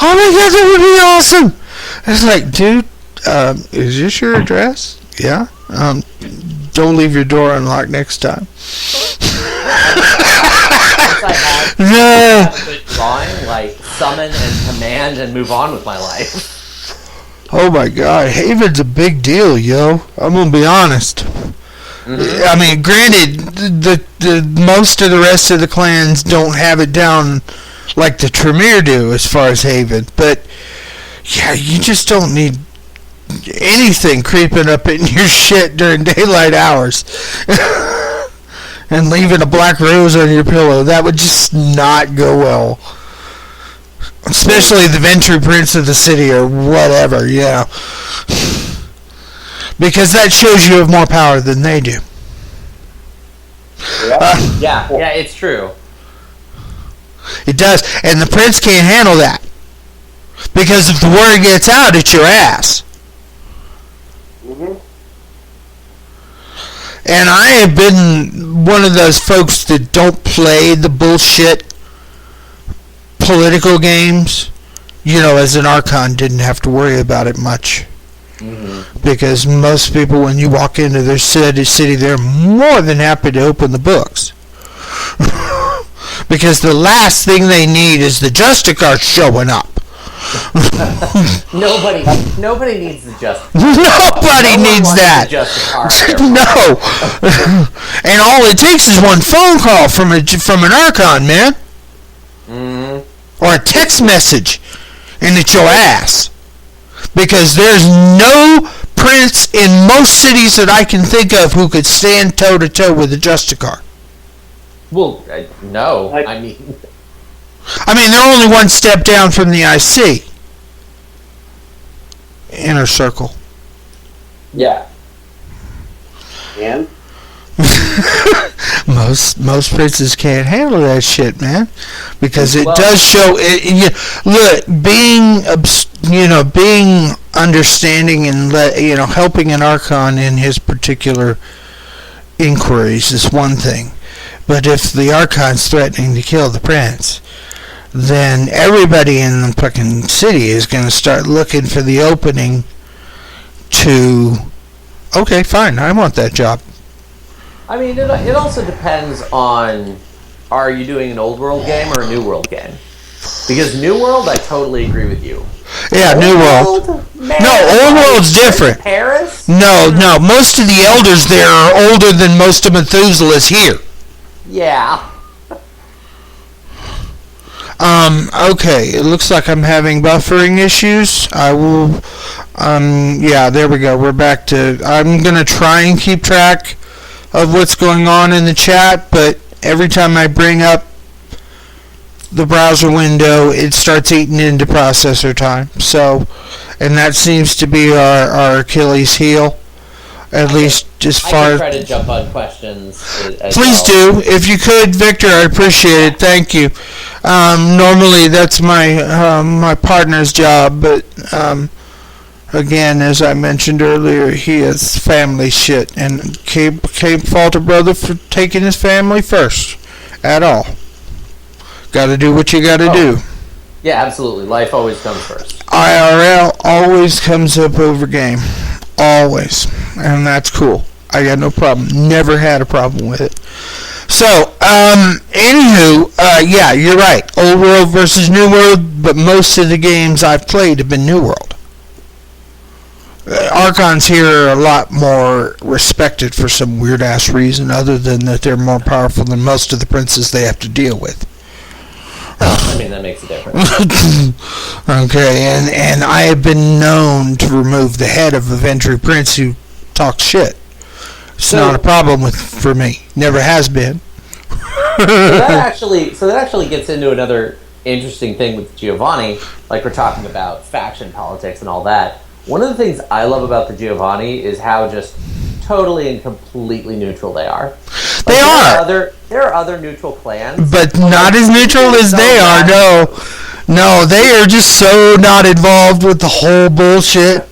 A: Oh my god, that would be awesome! It's like, dude, is this your address? Yeah? Don't leave your door unlocked next time.
B: I have a good drawing, like summon and command and move on with my life.
A: Oh my god, Haven's a big deal, yo. I'm gonna be honest. Mm-hmm. I mean, granted, the most of the rest of the clans don't have it down like the Tremere do as far as Haven, but yeah, you just don't need anything creeping up in your shit during daylight hours. And leaving a black rose on your pillow. That would just not go well. Especially the Ventry Prince of the City or whatever, yeah. Because that shows you have more power than they do.
B: Yeah, it's true.
A: It does. And the Prince can't handle that. Because if the word gets out, it's your ass.
C: Mm-hmm.
A: And I have been one of those folks that don't play the bullshit political games. As an Archon, didn't have to worry about it much. Mm-hmm. Because most people, when you walk into their city, they're more than happy to open the books. Because the last thing they need is the Justicar showing up.
B: Nobody needs the Justicar.
A: Nobody needs that. No. And all it takes is one phone call from an Archon, man. Mm-hmm. Or a text message, and it's your ass. Because there's no prince in most cities that I can think of who could stand toe to toe with a Justicar.
B: Well, no. I mean,
A: they're only one step down from the IC. Inner Circle.
B: Yeah.
C: And?
A: most princes can't handle that shit, man, because it does show. Look, being understanding and helping an Archon in his particular inquiries is one thing, but if the Archon's threatening to kill the prince, then everybody in the fucking city is going to start looking for the opening to, okay, fine, I want that job.
B: I mean, it also depends on, are you doing an old world game or a new world game? Because New World, I totally agree with you.
A: Yeah, New World.
B: Man,
A: no, Old World's different.
B: Paris?
A: No, most of the elders there are older than most of Methuselah's here.
B: Yeah.
A: Okay, it looks like I'm having buffering issues. I will, yeah, there we go. We're back to, I'm going to try and keep track of what's going on in the chat, but every time I bring up the browser window, it starts eating into processor time. So, and that seems to be our Achilles heel. At least as far
B: I can try to jump on questions.
A: Please do. If you could, Victor, I appreciate it. Thank you. Normally that's my partner's job, but again, as I mentioned earlier, he has family shit, and can't fault a brother for taking his family first at all. Got to do what you got to do.
B: Yeah, absolutely. Life always comes first.
A: IRL always comes up over game. always, and that's cool. I got no problem. Never had a problem with it. So, anywho, yeah, you're right. Old World versus New World, but most of the games I've played have been New World. Archons here are a lot more respected for some weird-ass reason, other than that they're more powerful than most of the princes they have to deal with.
B: I mean, that makes a difference.
A: Okay, and I have been known to remove the head of a Ventry prince who talks shit. It's not a problem for me. Never has been.
B: So that actually gets into another interesting thing with Giovanni. Like, we're talking about faction politics and all that. One of the things I love about the Giovanni is how just totally and completely neutral they are. Like, there are other neutral clans,
A: but not as neutral as they are. No, they are just so not involved with the whole bullshit,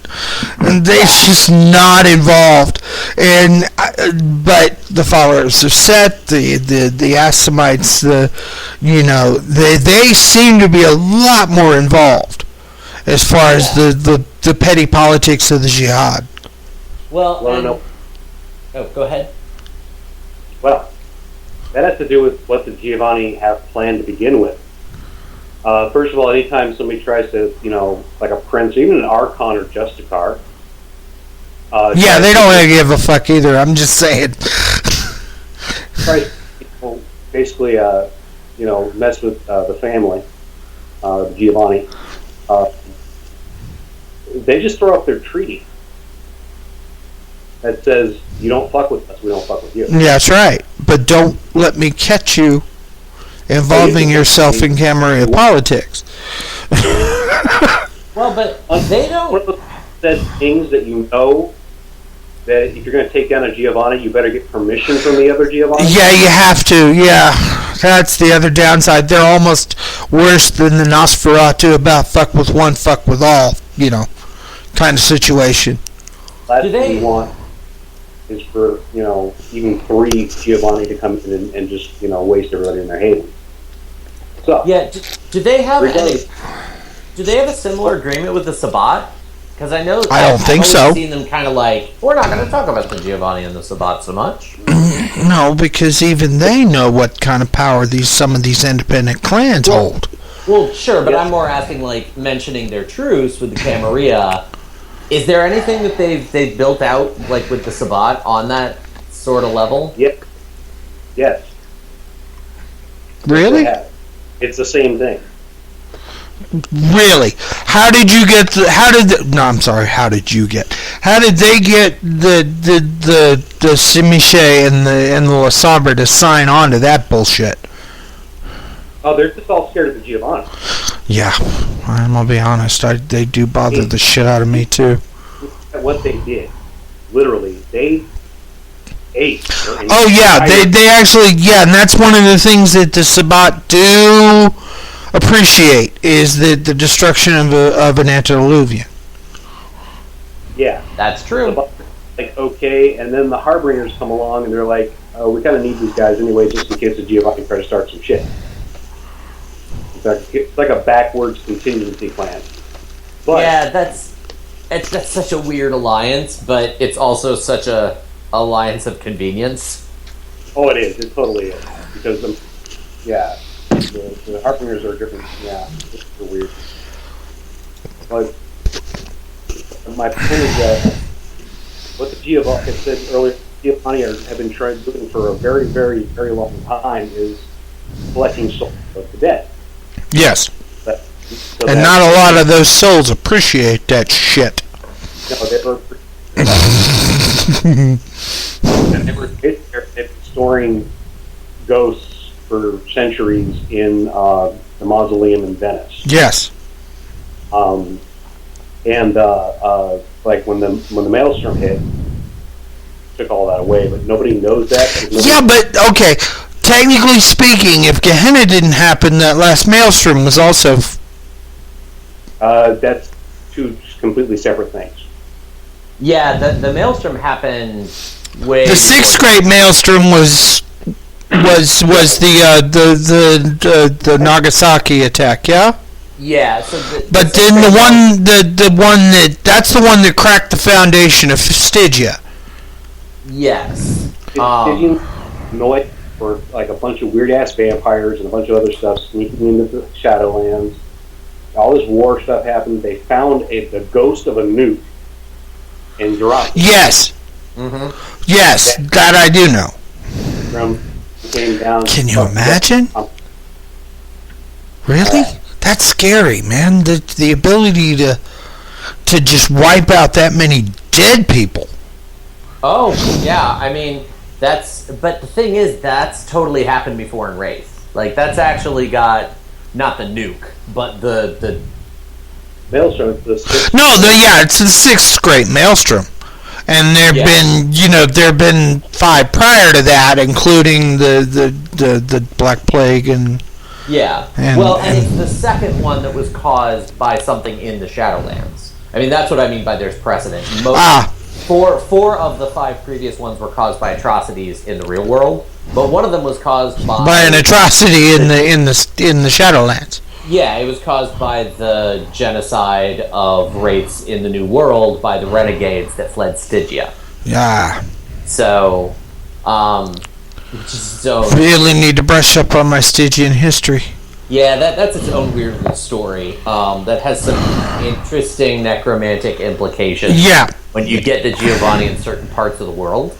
A: and they're just not involved. But the followers of Set, the Assamites, they seem to be a lot more involved as far as the petty politics of the jihad.
B: Well, go ahead.
C: Well, that has to do with what the Giovanni have planned to begin with. First of all, anytime somebody tries to, like a prince, even an archon or justicar.
A: They don't really give a fuck either. I'm just saying.
C: Tries to basically, mess with the family, Giovanni. They just throw up their treaty that says, you don't fuck with us, we don't fuck with you.
A: Yeah, that's right. But don't let me catch you involving yourself in Camarilla politics.
B: Well, but they don't...
C: One of the said things that that if you're going to take down a Giovanni, you better get permission from the other Giovanni?
A: Yeah, you have to, yeah. That's the other downside. They're almost worse than the Nosferatu about fuck with one, fuck with all, kind of situation.
C: Last thing you want is for, even 3 Giovanni to come in and just, waste everybody in their haven. So,
B: yeah, do they have a similar agreement with the Sabbat? Because I know
A: I don't think so.
B: I've seen them kind of like, we're not going to talk about the Giovanni and the Sabbat so much.
A: No, because even they know what kind of power some of these independent clans hold.
B: Well, sure, but I'm more asking, like, mentioning their truce with the Camarilla. Is there anything that they've built out, like, with the Sabbat on that sort of level?
C: Yep. Yes.
A: Really?
C: It's the same thing.
A: Really? How did they get the Simiche and the La Sombra to sign on to that bullshit?
C: Oh, they're just all scared of the Giovanni.
A: Yeah, I'm gonna be honest. They do bother the shit out of me too.
C: What they did, literally, they ate.
A: Oh yeah, they actually, yeah, and that's one of the things that the Sabbat do appreciate is the destruction of an antediluvian.
C: Yeah,
B: that's true.
C: Like, okay, and then the Harbingers come along and they're like, oh, we kind of need these guys anyway, just in case the Giovanni try to start some shit. It's like a backwards contingency plan. But,
B: yeah, that's such a weird alliance, but it's also such a alliance of convenience.
C: Oh, it is. It totally is. Because the Harbingers are different. Yeah, it's weird. But my point is that what the Giovanni said earlier, Giovanni have been doing for a very, very, very long time is collecting souls of the dead.
A: Yes. And not a lot of those souls appreciate that shit.
C: No, they were storing ghosts for centuries in the mausoleum in Venice.
A: Yes.
C: Like when the Maelstrom hit, took all that away, but nobody knows that.
A: Yeah, but okay. Technically speaking, if Gehenna didn't happen, that last Maelstrom was also...
C: that's 2 completely separate things.
B: Yeah, the Maelstrom happened way...
A: The 6th grade Maelstrom was the Nagasaki attack, yeah?
B: Yeah. So
A: But then the one that's the one that cracked the foundation of Stygia.
B: Yes.
C: Stygian annoyed for like a bunch of weird ass vampires and a bunch of other stuff sneaking into the Shadowlands. All this war stuff happened. They found the ghost of a nuke in Giovanni.
A: Yes.
B: Mm-hmm.
A: Yes, that I do know.
C: Came down.
A: Can you imagine? Really? That's scary, man. The ability to just wipe out that many dead people.
B: Oh, yeah. I mean, but the thing is, that's totally happened before in Wraith. Like, that's actually got, not the nuke, but the
C: Maelstrom.
A: It's the 6th great Maelstrom. And there have been 5 prior to that, including the Black Plague and...
B: Yeah. And it's the second one that was caused by something in the Shadowlands. I mean, that's what I mean by there's precedent. Four of the 5 previous ones were caused by atrocities in the real world, but one of them was caused by
A: an atrocity in the Shadowlands.
B: Yeah, it was caused by the genocide of wraiths in the New World by the renegades that fled Stygia.
A: Yeah.
B: So,
A: really need to brush up on my Stygian history.
B: Yeah, that's its own weird little story. That has some interesting necromantic implications.
A: Yeah.
B: When you get to Giovanni in certain parts of the world.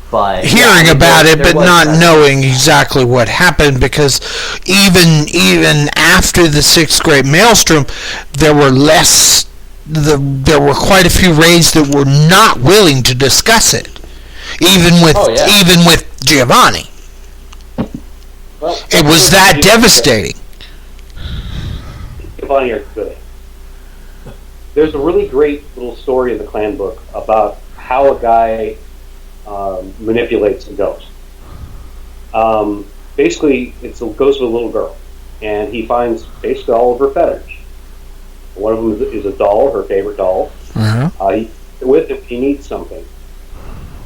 B: But
A: hearing about it, but not knowing exactly what happened, because even after the 6th great Maelstrom, there were quite a few raids that were not willing to discuss it, even with Giovanni.
C: Well,
A: it was that devastating.
C: Giovanni are good. There's a really great little story in the clan book about how a guy manipulates a ghost. Basically, it's a ghost of a little girl, and he finds basically all of her feathers. One of them is a doll, her favorite doll. With him, he needs something,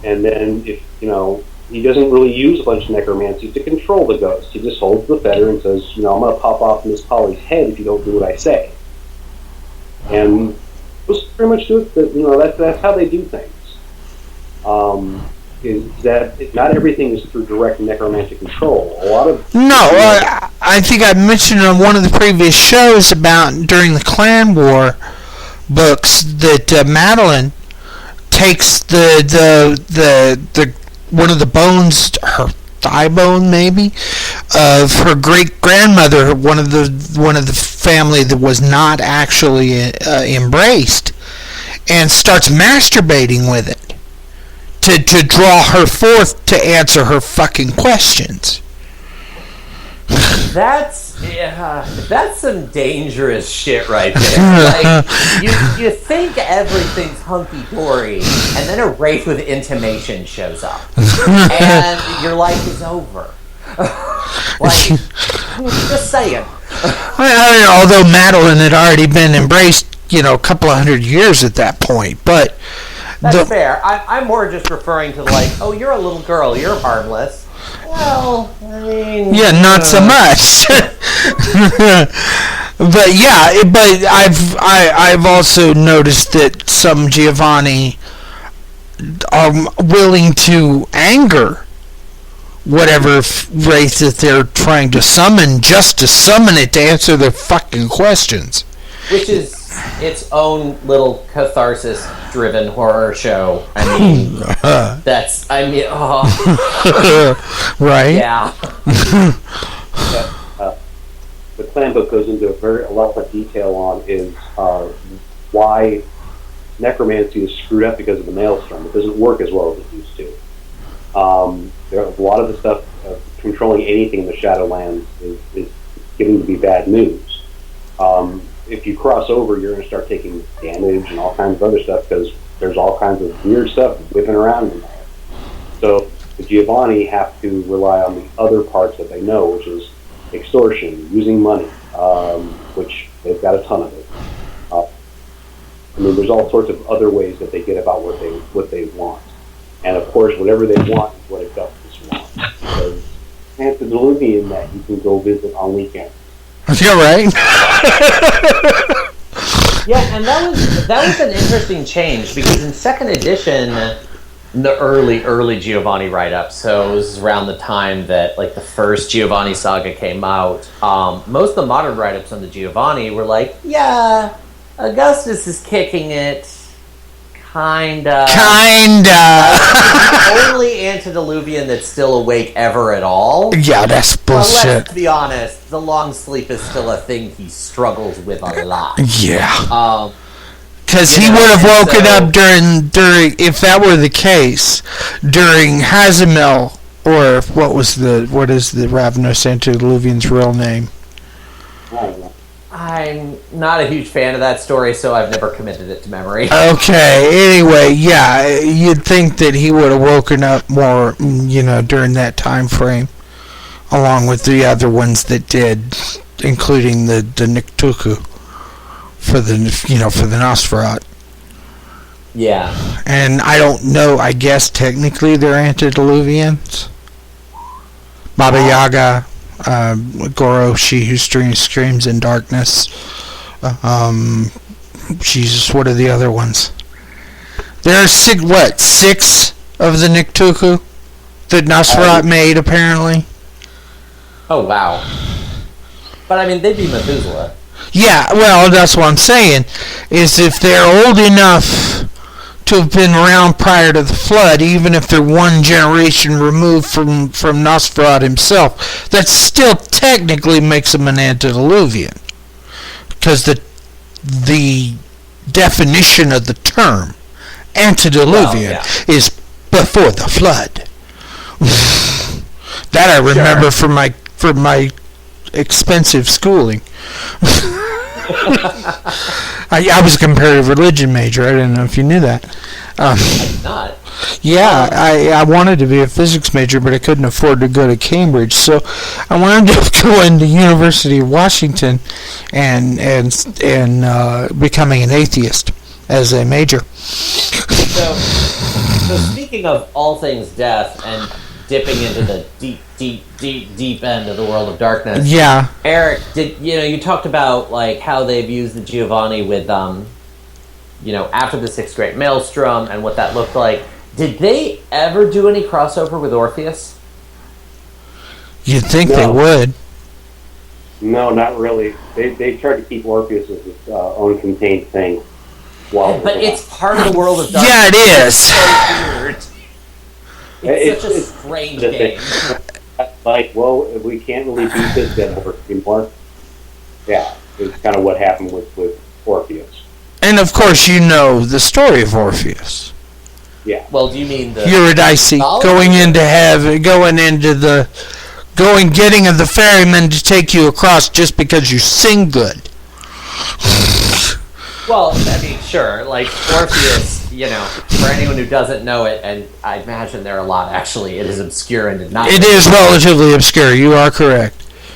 C: and then if he doesn't really use a bunch of necromancy to control the ghost. He just holds the feather and says, I'm going to pop off Miss Polly's head if you don't do what I say. And those pretty much do it. That's how they do things. Is that not everything is through direct necromantic control. A lot of
A: I think I mentioned on one of the previous shows about during the Clan War books that Madeline takes the one of the bones, her thigh bone maybe, of her great grandmother, one of the family that was not actually embraced, and starts masturbating with it to draw her forth to answer her fucking questions.
B: That's some dangerous shit right there. Like, you think everything's hunky-dory, and then a wraith with intimation shows up, and your life is over. Like, just saying.
A: Although Madeline had already been embraced, a couple of 100 years at that point, but...
B: That's fair. I'm more just referring to oh, you're a little girl, you're harmless. Well, I mean... Yeah,
A: not so much. but I've also noticed that some Giovanni are willing to anger whatever wraith that they're trying to summon, just to summon it to answer their fucking questions.
B: Which is its own little catharsis-driven horror show. I mean,
A: right?
B: Yeah.
C: The clan book goes into a lot of detail on is why necromancy is screwed up because of the Maelstrom. It doesn't work as well as it used to. There a lot of the stuff controlling anything in the Shadowlands is getting to be bad news. If you cross over, you're going to start taking damage and all kinds of other stuff because there's all kinds of weird stuff whipping around in there. So the Giovanni have to rely on the other parts that they know, which is extortion, using money, which they've got a ton of it. There's all sorts of other ways that they get about what they want. And of course, whatever they want is what Augustus wants. Because antediluvian that you can go visit on weekends.
A: You're right.
B: Yeah, and that was an interesting change because in second edition, in the early Giovanni write-up, so it was around the time that like the first Giovanni saga came out. Most of the modern write-ups on the Giovanni were like, yeah, Augustus is kicking it. Kinda. Only antediluvian that's still awake ever at all.
A: Yeah, that's bullshit.
B: Well, let's be honest, the long sleep is still a thing he struggles with a lot.
A: Yeah. Because he would have woken up during, if that were the case, during Hazimel, or what is the Ravenous Antediluvian's real name?
C: I don't know.
B: I'm not a huge fan of that story, so I've never committed it to memory.
A: Okay, anyway, yeah, you'd think that he would have woken up more, during that time frame, along with the other ones that did, including the Niktuku for the Nosferatu.
B: Yeah.
A: And I don't know, I guess technically they're antediluvians. Baba Yaga, Goro, she who screams in darkness. Jesus, what are the other ones? There are six of the Niktuku that Nosferatu made, apparently.
B: Oh, wow. But, I mean, they'd be Methuselah.
A: Yeah, well, that's what I'm saying, is if they're old enough to have been around prior to the flood, even if they're one generation removed from Nosferatu himself, that still technically makes them an antediluvian. Because the definition of the term antediluvian is before the flood. That I remember from my expensive schooling. I was a comparative religion major. I didn't know if you knew that.
B: I did not.
A: Yeah, I wanted to be a physics major, but I couldn't afford to go to Cambridge, so I wanted to go into University of Washington and becoming an atheist as a major.
B: So speaking of all things death and dipping into the deep end of the world of darkness.
A: Yeah.
B: Eric, you talked about like how they've used the Giovanni with after the Sixth Great Maelstrom and what that looked like. Did they ever do any crossover with Orpheus?
A: You'd think they would.
C: No, not really. They tried to keep Orpheus as its own contained thing.
B: But it's part of the world of darkness.
A: Yeah, it is.
B: It's so weird. It's such a strange game.
C: Like, well, we can't really beat this dead horse anymore. Yeah, it's kind of what happened with Orpheus.
A: And of course, you know the story of Orpheus.
C: Yeah.
B: Well, do you mean the
A: Eurydice getting of the ferryman to take you across just because you sing good?
B: Well, I mean, sure. Like Orpheus, for anyone who doesn't know it, and I imagine there are a lot. Actually, it is obscure and did not.
A: It is relatively obscure. You are correct.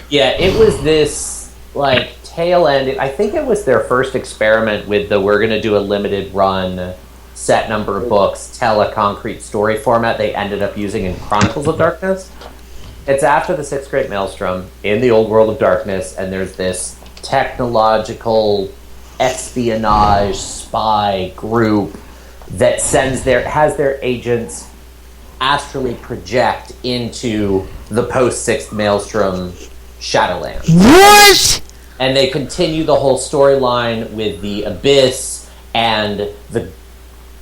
B: Yeah, it was this like tail end. I think it was their first experiment with we're going to do a limited run, set number of books, tell a concrete story format. They ended up using in Chronicles of Darkness. It's after the Sixth Great Maelstrom in the old world of darkness, and there's this technological espionage spy group that has their agents astrally project into the post-Sixth Maelstrom Shadowlands.
A: What?
B: And they continue the whole storyline with the Abyss, and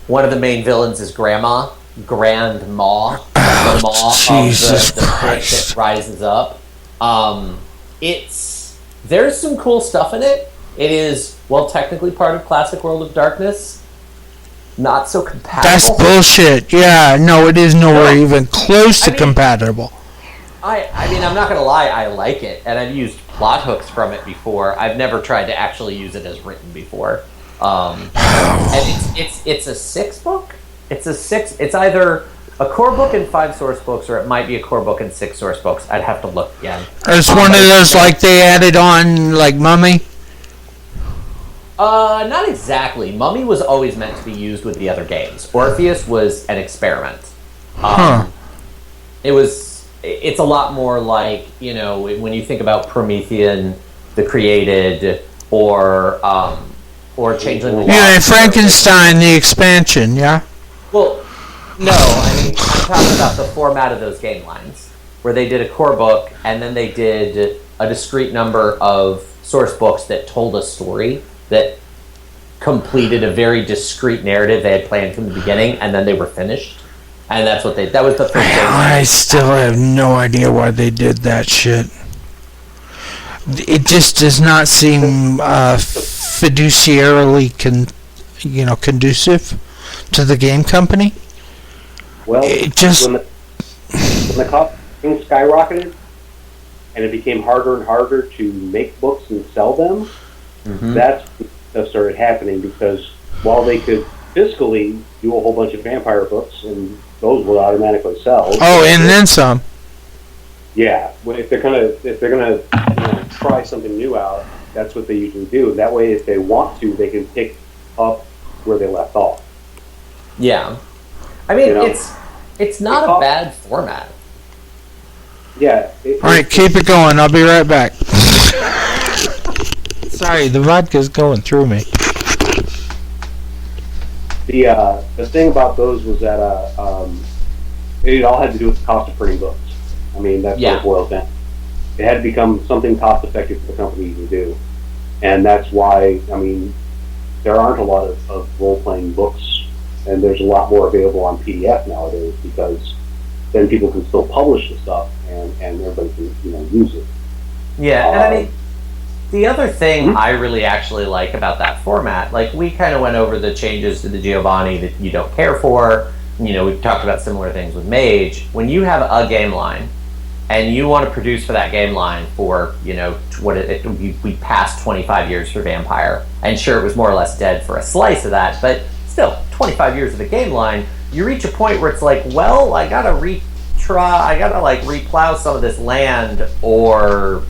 B: one of the main villains is Grandma, the maw of the pit that rises up. There's some cool stuff in it. It is, technically part of Classic World of Darkness. Not so compatible.
A: That's bullshit. Yeah, no, it is nowhere even close to compatible.
B: I mean, I'm not going to lie, I like it, and I've used plot hooks from it before. I've never tried to actually use it as written before. And it's a 6-book? It's either a core book and 5 source books, or it might be a core book and 6 source books. I'd have to look again.
A: It's one of those like they added on like Mummy?
B: Not exactly. Mummy was always meant to be used with the other games. Orpheus was an experiment. It's a lot more like, when you think about Promethean the Created, or Changeling.
A: Yeah, Frankenstein, the expansion, yeah?
B: Well, no, I mean, I'm talking about the format of those game lines, where they did a core book, and then they did a discrete number of source books that told a story that completed a very discrete narrative they had planned from the beginning, and then they were finished. And that was the first game.
A: I still have no idea why they did that shit. It just does not seem fiduciarily conducive to the game company.
C: Well,
A: it just
C: when the cost skyrocketed and it became harder and harder to make books and sell them, that's when stuff started happening, because while they could fiscally do a whole bunch of vampire books and those would automatically sell.
A: Oh, and then some.
C: Yeah, if they're gonna try something new out, that's what they usually do. That way, if they want to, they can pick up where they left off.
B: Yeah, I mean, it's not a bad format.
C: Yeah.
A: All right, keep it going. I'll be right back. Sorry, the vodka's going through me.
C: The thing about those was that it all had to do with the cost of printing books. I mean, that's what it boils down. It had to become something cost effective for the company to do, and that's why, I mean, there aren't a lot of role playing books, and there's a lot more available on PDF nowadays, because then people can still publish the stuff and everybody can use it.
B: Yeah, and I mean, the other thing I really actually like about that format, like we kind of went over the changes to the Giovanni that you don't care for. We've talked about similar things with Mage. When you have a game line and you want to produce for that game line for, we passed 25 years for Vampire, and sure, it was more or less dead for a slice of that, but still, 25 years of a game line, you reach a point where it's like, well, I gotta replow some of this land, or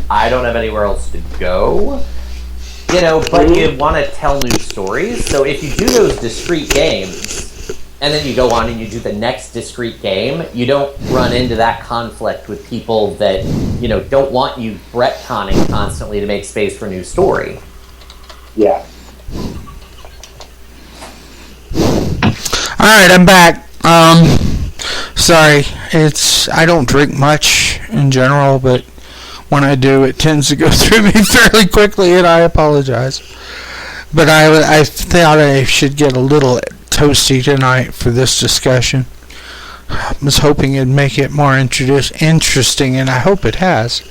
B: I don't have anywhere else to go, but you want to tell new stories. So if you do those discrete games, and then you go on and you do the next discrete game, you don't run into that conflict with people that, don't want you retconning constantly to make space for new story.
C: Yeah.
A: Alright, I'm back. Sorry, I don't drink much in general, but when I do, it tends to go through me fairly quickly, and I apologize. But I thought I should get a little toasty tonight for this discussion. I was hoping it'd make it more interesting, and I hope it has.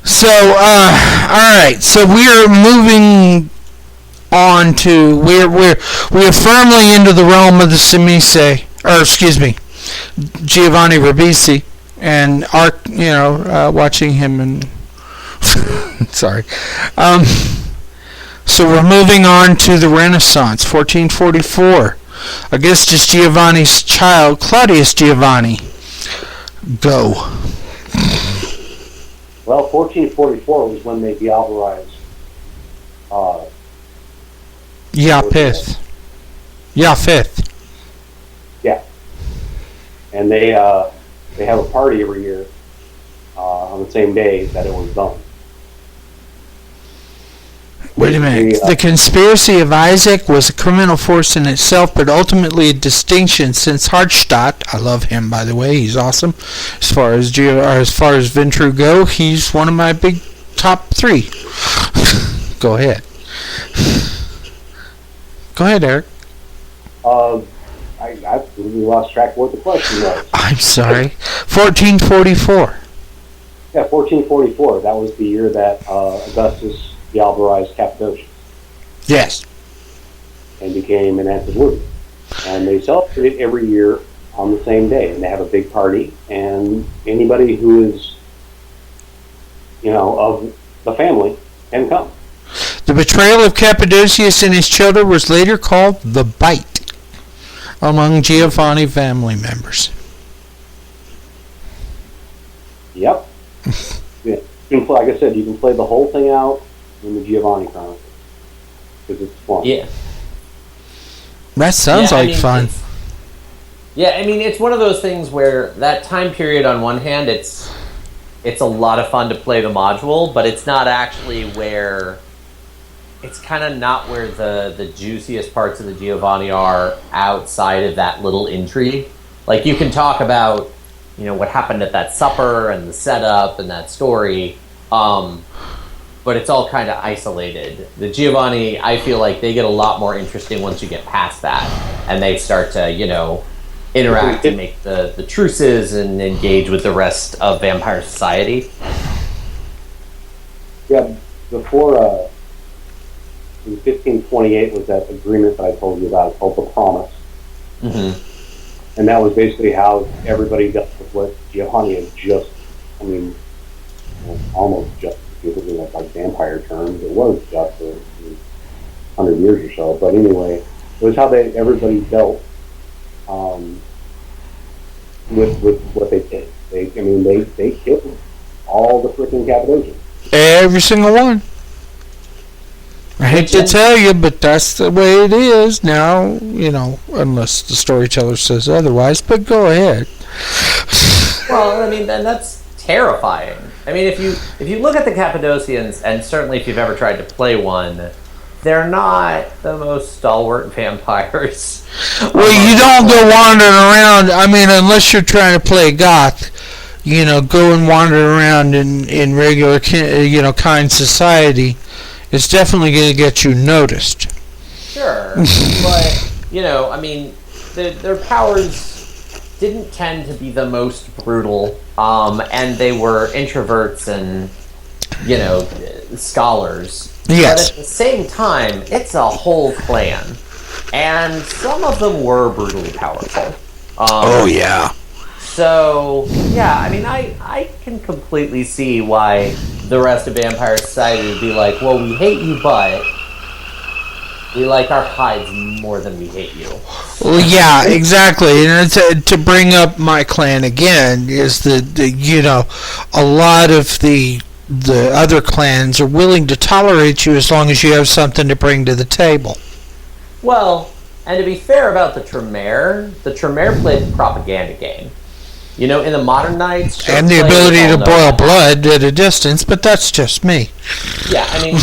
A: So, alright, so we're moving on to, we're firmly into the realm of the Giovanni Ribisi, and watching him and sorry. So we're moving on to the Renaissance, 1444. Augustus Giovanni's child, Claudius Giovanni. Go.
C: Well, 1444 was when they diablerized
A: Yapith.
C: Yeah. And they have a party every year on the same day that it was done.
A: Wait a minute. The conspiracy of Isaac was a criminal force in itself, but ultimately a distinction, since Hardstadt, I love him, by the way, he's awesome. As far as Ventru go, he's one of my big top 3. Go ahead. Go ahead, Eric.
C: I completely lost track of what the question was.
A: I'm sorry. 1444.
C: Yeah, 1444. That was the year that Augustus diablerized Cappadocians.
A: Yes.
C: And became an antediluvian. And they celebrate it every year on the same day. And they have a big party. And anybody who is, of the family can come.
A: The betrayal of Cappadocius and his children was later called the Bite among Giovanni family members.
C: Yep. Yeah. Like I said, you can play the whole thing out in the Giovanni Chronicles, because it's fun.
B: Yeah.
A: That sounds fun.
B: It's one of those things where that time period, on one hand, it's it's a lot of fun to play the module, but it's not actually where... It's kind of not where the juiciest parts of the Giovanni are outside of that little intrigue. Like, you can talk about, you know, what happened at that supper and the setup and that story, but it's all kind of isolated. The Giovanni, I feel like they get a lot more interesting once you get past that, and they start to, you know, interact and make the truces and engage with the rest of Vampire Society.
C: Yeah, before... in 1528 was that agreement that I told you about, called the Promise.
B: Mm-hmm.
C: And that was basically how everybody dealt with what Giovanni had just, I mean, almost just, if you're looking at like vampire terms, it was just for 100 years or so. But anyway, it was how everybody dealt with what they did. They killed all the freaking Cappadocians.
A: Every single one. I hate to tell you, but that's the way it is now, you know, unless the storyteller says otherwise, but go ahead.
B: Well, I mean, then that's terrifying. I mean, if you look at the Cappadocians, and certainly if you've ever tried to play one, they're not the most stalwart vampires.
A: Well, you don't go wandering around, I mean, unless you're trying to play goth, you know, go and wander around in regular, you know, kind society. It's definitely going to get you noticed.
B: Sure, but, you know, I mean, their powers didn't tend to be the most brutal, and they were introverts and, you know, scholars.
A: Yes.
B: But at the same time, it's a whole clan, and some of them were brutally powerful.
A: Oh, yeah.
B: So, yeah, I mean, I can completely see why the rest of Vampire Society would be like, well, we hate you, but we like our hides more than we hate you.
A: Well, yeah, exactly. And to bring up my clan again, is that, you know, a lot of the other clans are willing to tolerate you as long as you have something to bring to the table.
B: Well, and to be fair about the Tremere played the propaganda game. You know, in the modern Knights...
A: And the ability to boil blood at a distance, but that's just me.
B: Yeah, I mean,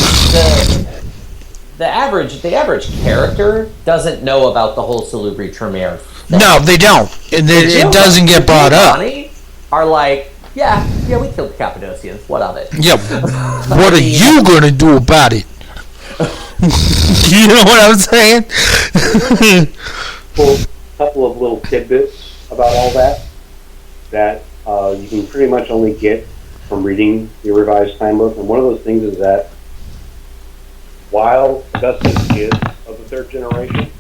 B: the average character doesn't know about the whole Salubri Tremere thing.
A: No, they don't. It doesn't get brought up.
B: Are like, yeah, we killed the Cappadocians. What of it?
A: Yeah, what are you going to do about it? You know what I'm saying?
C: Well, a couple of little tidbits about all that you can pretty much only get from reading the revised handbook. And one of those things is that while Augustus is of the third generation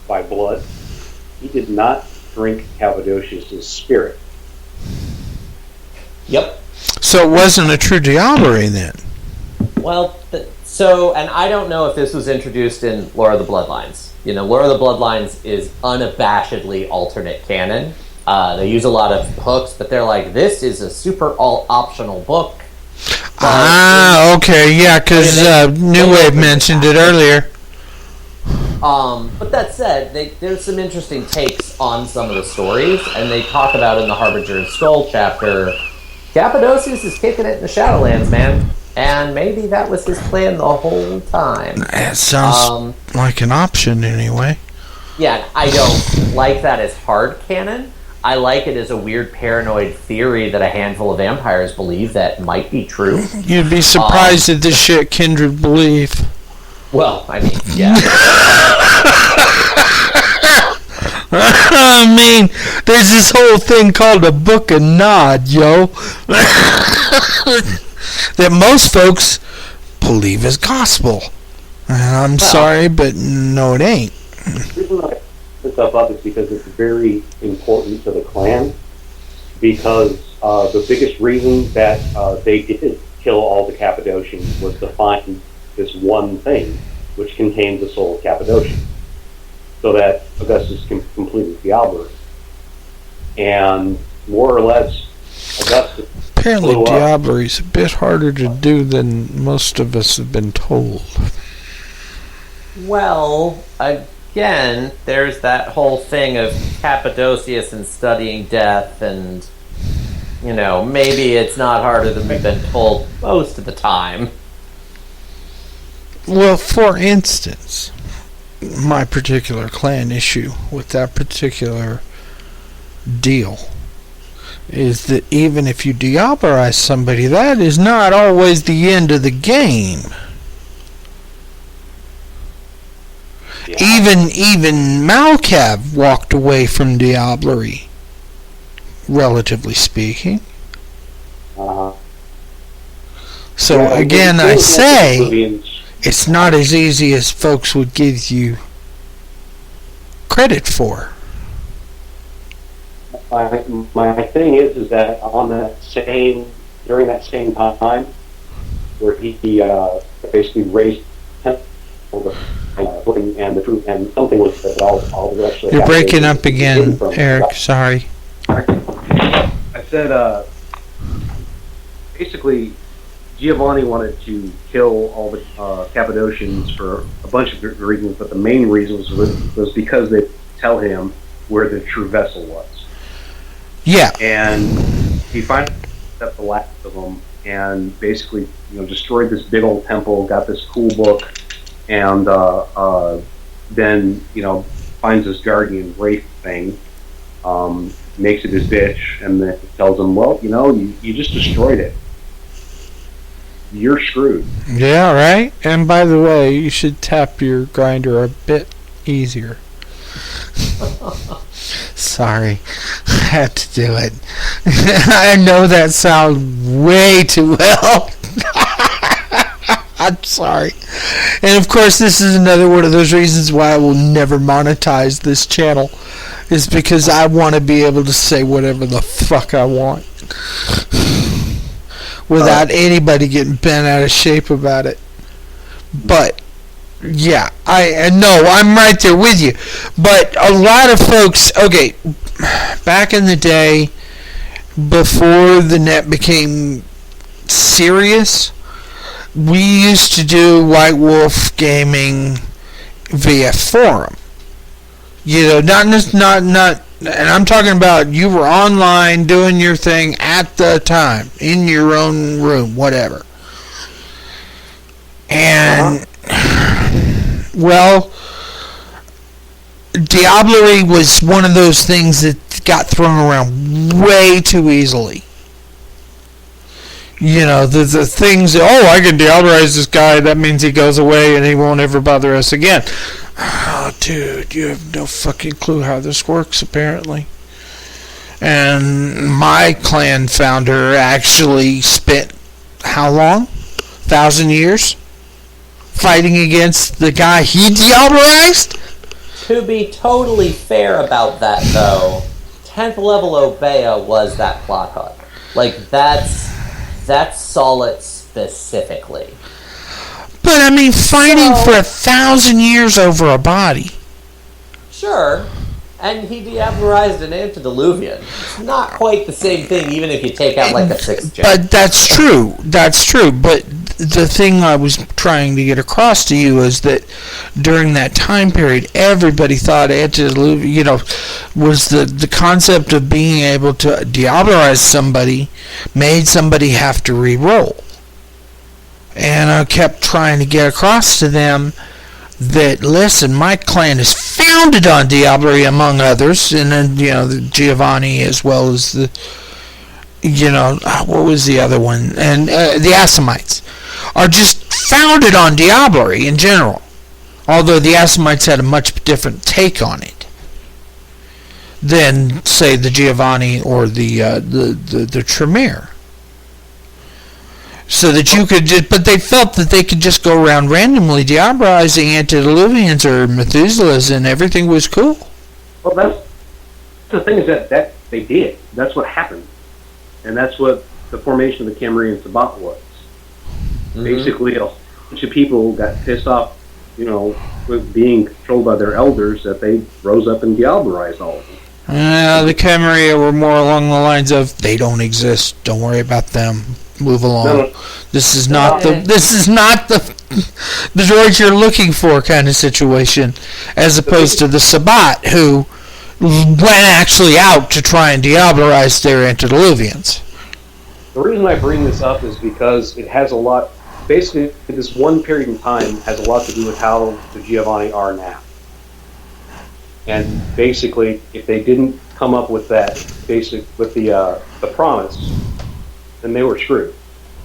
C: by blood, he did not drink Cappadocius' spirit.
B: Yep.
A: So it wasn't a true Diablerie then?
B: Well, and I don't know if this was introduced in Lore of the Bloodlines. You know, Lore of the Bloodlines is unabashedly alternate canon. They use a lot of hooks, but they're like, this is a super all-optional book.
A: Okay, yeah, because New Wave mentioned it earlier.
B: But that said, there's some interesting takes on some of the stories, and they talk about in the Harbingers of Skulls chapter, Cappadocius is kicking it in the Shadowlands, man. And maybe that was his plan the whole time.
A: It sounds like an option, anyway.
B: Yeah, I don't like that as hard canon. I like it as a weird paranoid theory that a handful of vampires believe that might be true.
A: You'd be surprised at the shit Kindred believe.
B: Well, I mean, yeah.
A: I mean, there's this whole thing called a Book of Nod, yo. That most folks believe is gospel. I'm sorry, but no, it ain't.
C: The reason I put stuff up is because it's very important to the clan. Because the biggest reason that they did kill all the Cappadocians was to find this one thing, which contains the soul of Cappadocian, so that Augustus can complete his Diablerie. And more or less, Augustus
A: apparently Diablerie's a bit harder to do than most of us have been told.
B: Well, again, there's that whole thing of Cappadocius and studying death, and maybe it's not harder than we've been told most of the time.
A: Well, for instance, my particular clan issue with that particular deal is that even if you diablerize somebody, that is not always the end of the game. Yeah. Even Malcav walked away from diablerie, relatively speaking. So again, I say it's not as easy as folks would give you credit for.
D: My thing is that during that same time, where he basically raised and the truth, and something was that all the rest of
A: You're breaking up again, Eric. Sorry.
C: I said, basically, Giovanni wanted to kill all the Cappadocians for a bunch of different reasons, but the main reason was because they tell him where the true vessel was.
A: Yeah.
C: And he finally up the last of them and basically, destroyed this big old temple, got this cool book, and then, finds this guardian wraith thing, makes it his bitch, and then tells him, well, you just destroyed it. You're screwed.
A: Yeah, right? And by the way, you should tap your grinder a bit easier. Sorry. I had to do it. I know that sounds way too well. I'm sorry. And of course, this is another one of those reasons why I will never monetize this channel, is because I want to be able to say whatever the fuck I want without anybody getting bent out of shape about it. But yeah, I'm right there with you. But a lot of folks, okay, back in the day, before the net became serious, we used to do White Wolf gaming via forum. Not, and I'm talking about you were online doing your thing at the time, in your own room, whatever. And, well, diablerie was one of those things that got thrown around way too easily. The things, I can diablerize this guy, that means he goes away and he won't ever bother us again. Oh, dude, you have no fucking clue how this works, apparently. And my clan founder actually spent, how long? 1,000 years? Fighting against the guy he diablerized?
B: To be totally fair about that, though, 10th level Obeah was that plot hook. That's solid specifically.
A: But, fighting for 1,000 years over a body.
B: Sure. And he diablerized an antediluvian. It's not quite the same thing, even if you take out, a 6th gen.
A: But that's true. That's true. But the thing I was trying to get across to you is that during that time period, everybody thought antediluvian, was the concept of being able to diablerize somebody made somebody have to re-roll. And I kept trying to get across to them that, listen, my clan is founded on diablerie, among others, and then, the Giovanni, as well as the, what was the other one? And the Assamites are just founded on diablerie in general, although the Assamites had a much different take on it than, say, the Giovanni or the Tremere. So that you could but they felt that they could just go around randomly diablerizing antediluvians or Methuselahs and everything was cool.
C: Well, that's the thing, is that they did. That's what happened. And that's what the formation of the Camarine Sabbat was. Mm-hmm. Basically, a bunch of people got pissed off, with being controlled by their elders, that they rose up and diablerized all of them.
A: The Camarilla were more along the lines of, they don't exist, don't worry about them. Move along. No. This is not the droid you're looking for kind of situation, as opposed to the Sabbat, who went actually out to try and diablerize their antediluvians.
D: The reason I bring this up is because it has a lot. Basically, this one period in time has a lot to do with how the Giovanni are now. And basically, if they didn't come up with that the promise, then they were screwed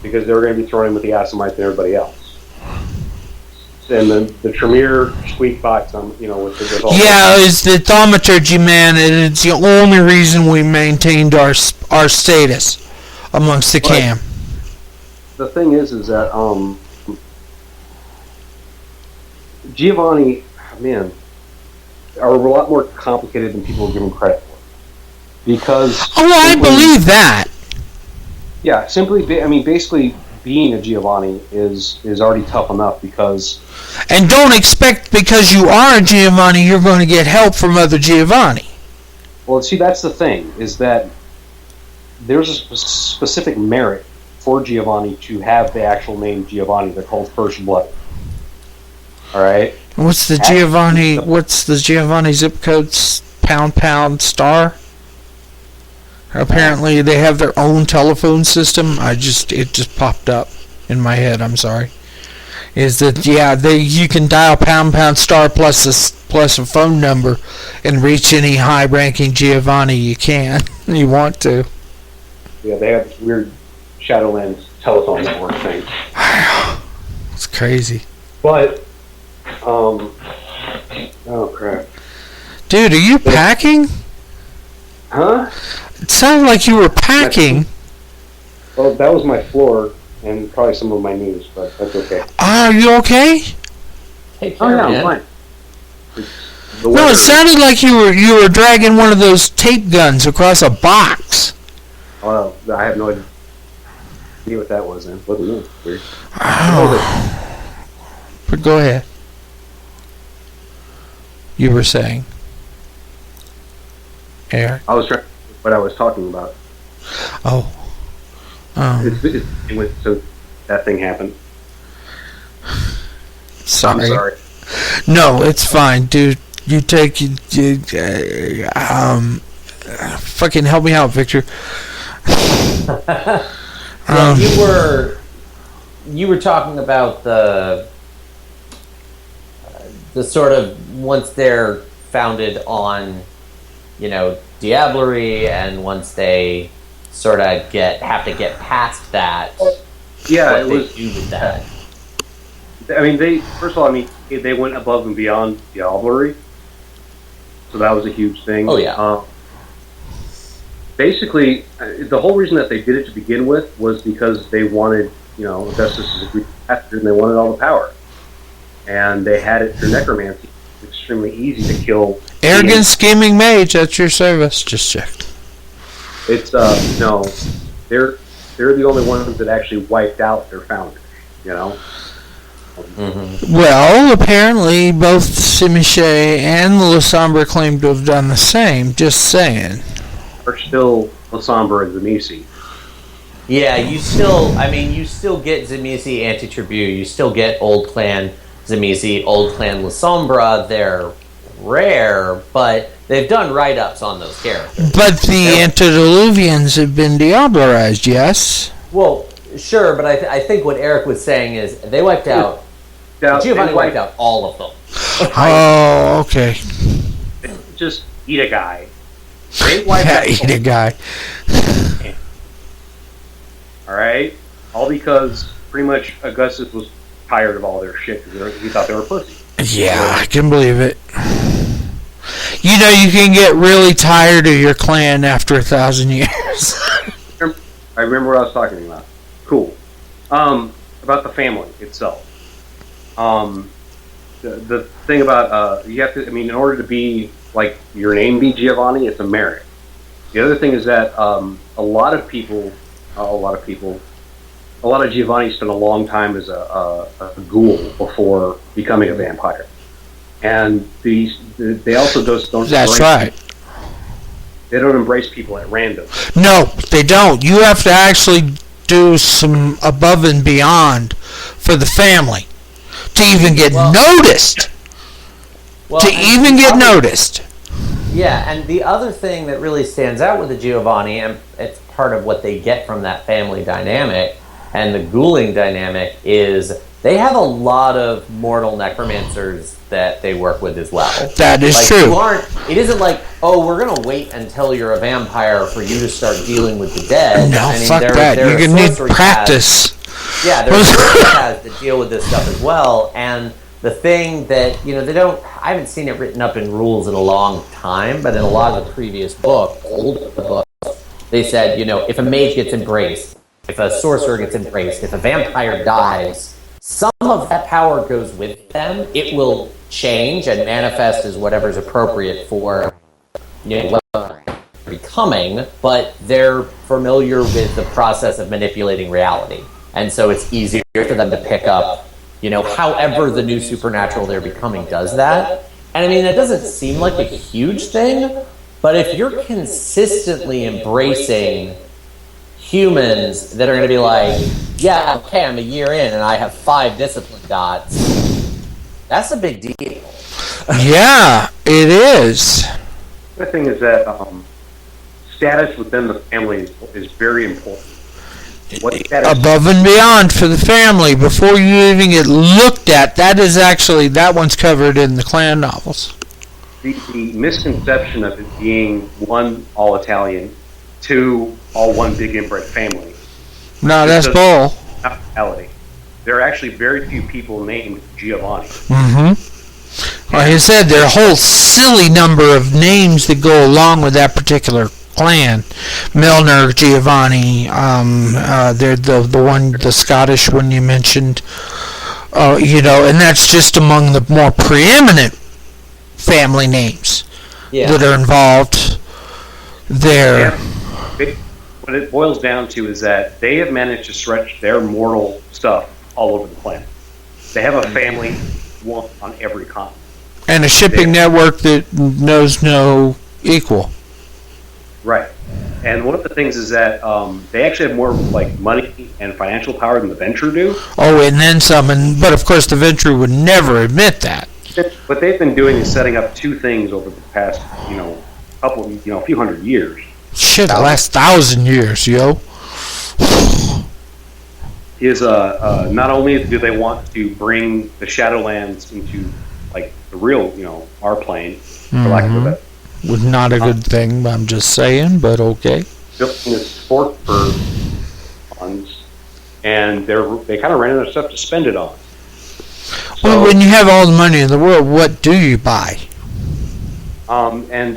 D: because they were going to be thrown in with the Assamites and everybody else. And the Tremere squeak box, with all.
A: Yeah, it's the thaumaturgy, man, and it's the only reason we maintained our status amongst the camp.
D: The thing is that Giovanni, man, are a lot more complicated than people give them credit for. Because
A: I believe that.
D: Yeah, basically being a Giovanni is already tough enough because.
A: And don't expect because you are a Giovanni, you're going to get help from other Giovanni.
D: Well, see, that's the thing, is that there's a specific merit for Giovanni to have the actual name Giovanni. They're called First Blood. All right.
A: What's the Giovanni zip code? Pound star. Apparently, they have their own telephone system. It just popped up in my head. I'm sorry. Is that you can dial pound star plus a phone number and reach any high-ranking Giovanni you want to.
D: Yeah, they have this weird Shadowlands telephone network thing.
A: It's crazy.
D: But, oh crap.
A: Dude, are you packing?
D: Huh?
A: It sounded like you were packing.
D: Well, that was my floor and probably some of my knees, but that's okay.
A: Are you okay?
B: Hey,
D: I'm fine.
A: No, it sounded like you were dragging one of those tape guns across a box.
D: Oh, I have no idea what that was then. Wasn't it? Weird.
A: Oh. But go ahead. You were saying. Eric?
D: I was trying to what I was talking about.
A: Oh.
D: So that thing happened.
A: Sorry.
D: I'm sorry.
A: No, it's fine, dude. You take fucking help me out, Victor.
B: You were talking about the sort of once they're founded on, diablerie, and once they sort of have to get past that.
D: Yeah,
B: what
D: it
B: they
D: was.
B: do with that.
D: They went above and beyond diablerie, so that was a huge thing.
B: Oh yeah.
D: Basically, the whole reason that they did it to begin with was because they wanted, Augustus is a Greek bastard, and they wanted all the power, and they had it through necromancy. It's extremely easy to kill.
A: Arrogant, scheming mage at your service. Just checked.
D: It's no, they're the only ones that actually wiped out their founder.
B: Mm-hmm.
A: Well, apparently both Simiche and the Lasombra claim to have done the same. Just saying.
D: Are still Lasombra and Zamisi.
B: Yeah, you still get Zamisi anti-tribute. You still get Old Clan Zamisi, Old Clan Lasombra. They're rare, but they've done write-ups on those characters.
A: But the Antediluvians have been diablerized, yes?
B: Well, sure, but I think what Eric was saying is they wiped out... Giovanni wiped out all of them.
A: Oh, okay.
D: Just eat a guy. They wiped out
A: Eat a guy.
D: Alright? All because pretty much Augustus was tired of all their shit because he thought they were pussy.
A: Yeah, I can believe it. You can get really tired of your clan after 1,000 years.
D: I remember what I was talking about. Cool. About the family itself. The thing about, you have to, in order to be, like, your name be Giovanni, it's a merit. The other thing is that a lot of Giovanni spent a long time as a ghoul before becoming a vampire. And they also don't...
A: That's right.
D: They don't embrace people at random.
A: No, they don't. You have to actually do some above and beyond for the family to even get noticed. Noticed.
B: Yeah, and the other thing that really stands out with the Giovanni, and it's part of what they get from that family dynamic and the ghouling dynamic is they have a lot of mortal necromancers that they work with as well.
A: That is true.
B: It isn't like, oh, we're going to wait until you're a vampire for you to start dealing with the dead.
A: No, fuck that. You're going to need practice.
B: There's sorcerers that deal with this stuff as well, and the thing that, I haven't seen it written up in rules in a long time, but in a lot of the previous older books, they said, if a mage gets embraced, if a sorcerer gets embraced, if a vampire dies, some of that power goes with them. It will change and manifest as whatever's appropriate for what they're becoming, but they're familiar with the process of manipulating reality. And so it's easier for them to pick up, however the new supernatural they're becoming does that. And I mean, that doesn't seem like a huge thing, but if you're consistently embracing humans that are going to be like, yeah, okay, I'm a year in and I have 5 discipline dots, that's a big deal.
A: Yeah, it is.
D: The thing is that status within the family is very important.
A: Above and beyond for the family, before you even get looked at, that one's covered in the clan novels.
D: The misconception of it being 1, all Italian, 2, all one big inbred family.
A: No, that's bull.
D: Not reality. There are actually very few people named Giovanni.
A: Mm-hmm. Like I said, there are a whole silly number of names that go along with that particular clan. Milner, Giovanni, they're the Scottish one you mentioned, and that's just among the more preeminent family names that are involved there.
D: What it boils down to is that they have managed to stretch their mortal stuff all over the planet. They have a family, one on every continent.
A: And a shipping network that knows no equal.
D: Right. And one of the things is that they actually have more money and financial power than the Venture do.
A: Oh, and then some. But of course, the Venture would never admit that.
D: What they've been doing is setting up 2 things over the past, a few hundred years.
A: Shit, the last 1,000 years, yo.
D: Is not only do they want to bring the Shadowlands into the real, our plane, for lack of a better.
A: Was not a good thing, I'm just saying, but okay.
D: Building this fort for funds, and they kind of ran out of stuff to spend it on.
A: Well, when you have all the money in the world, what do you buy?
D: And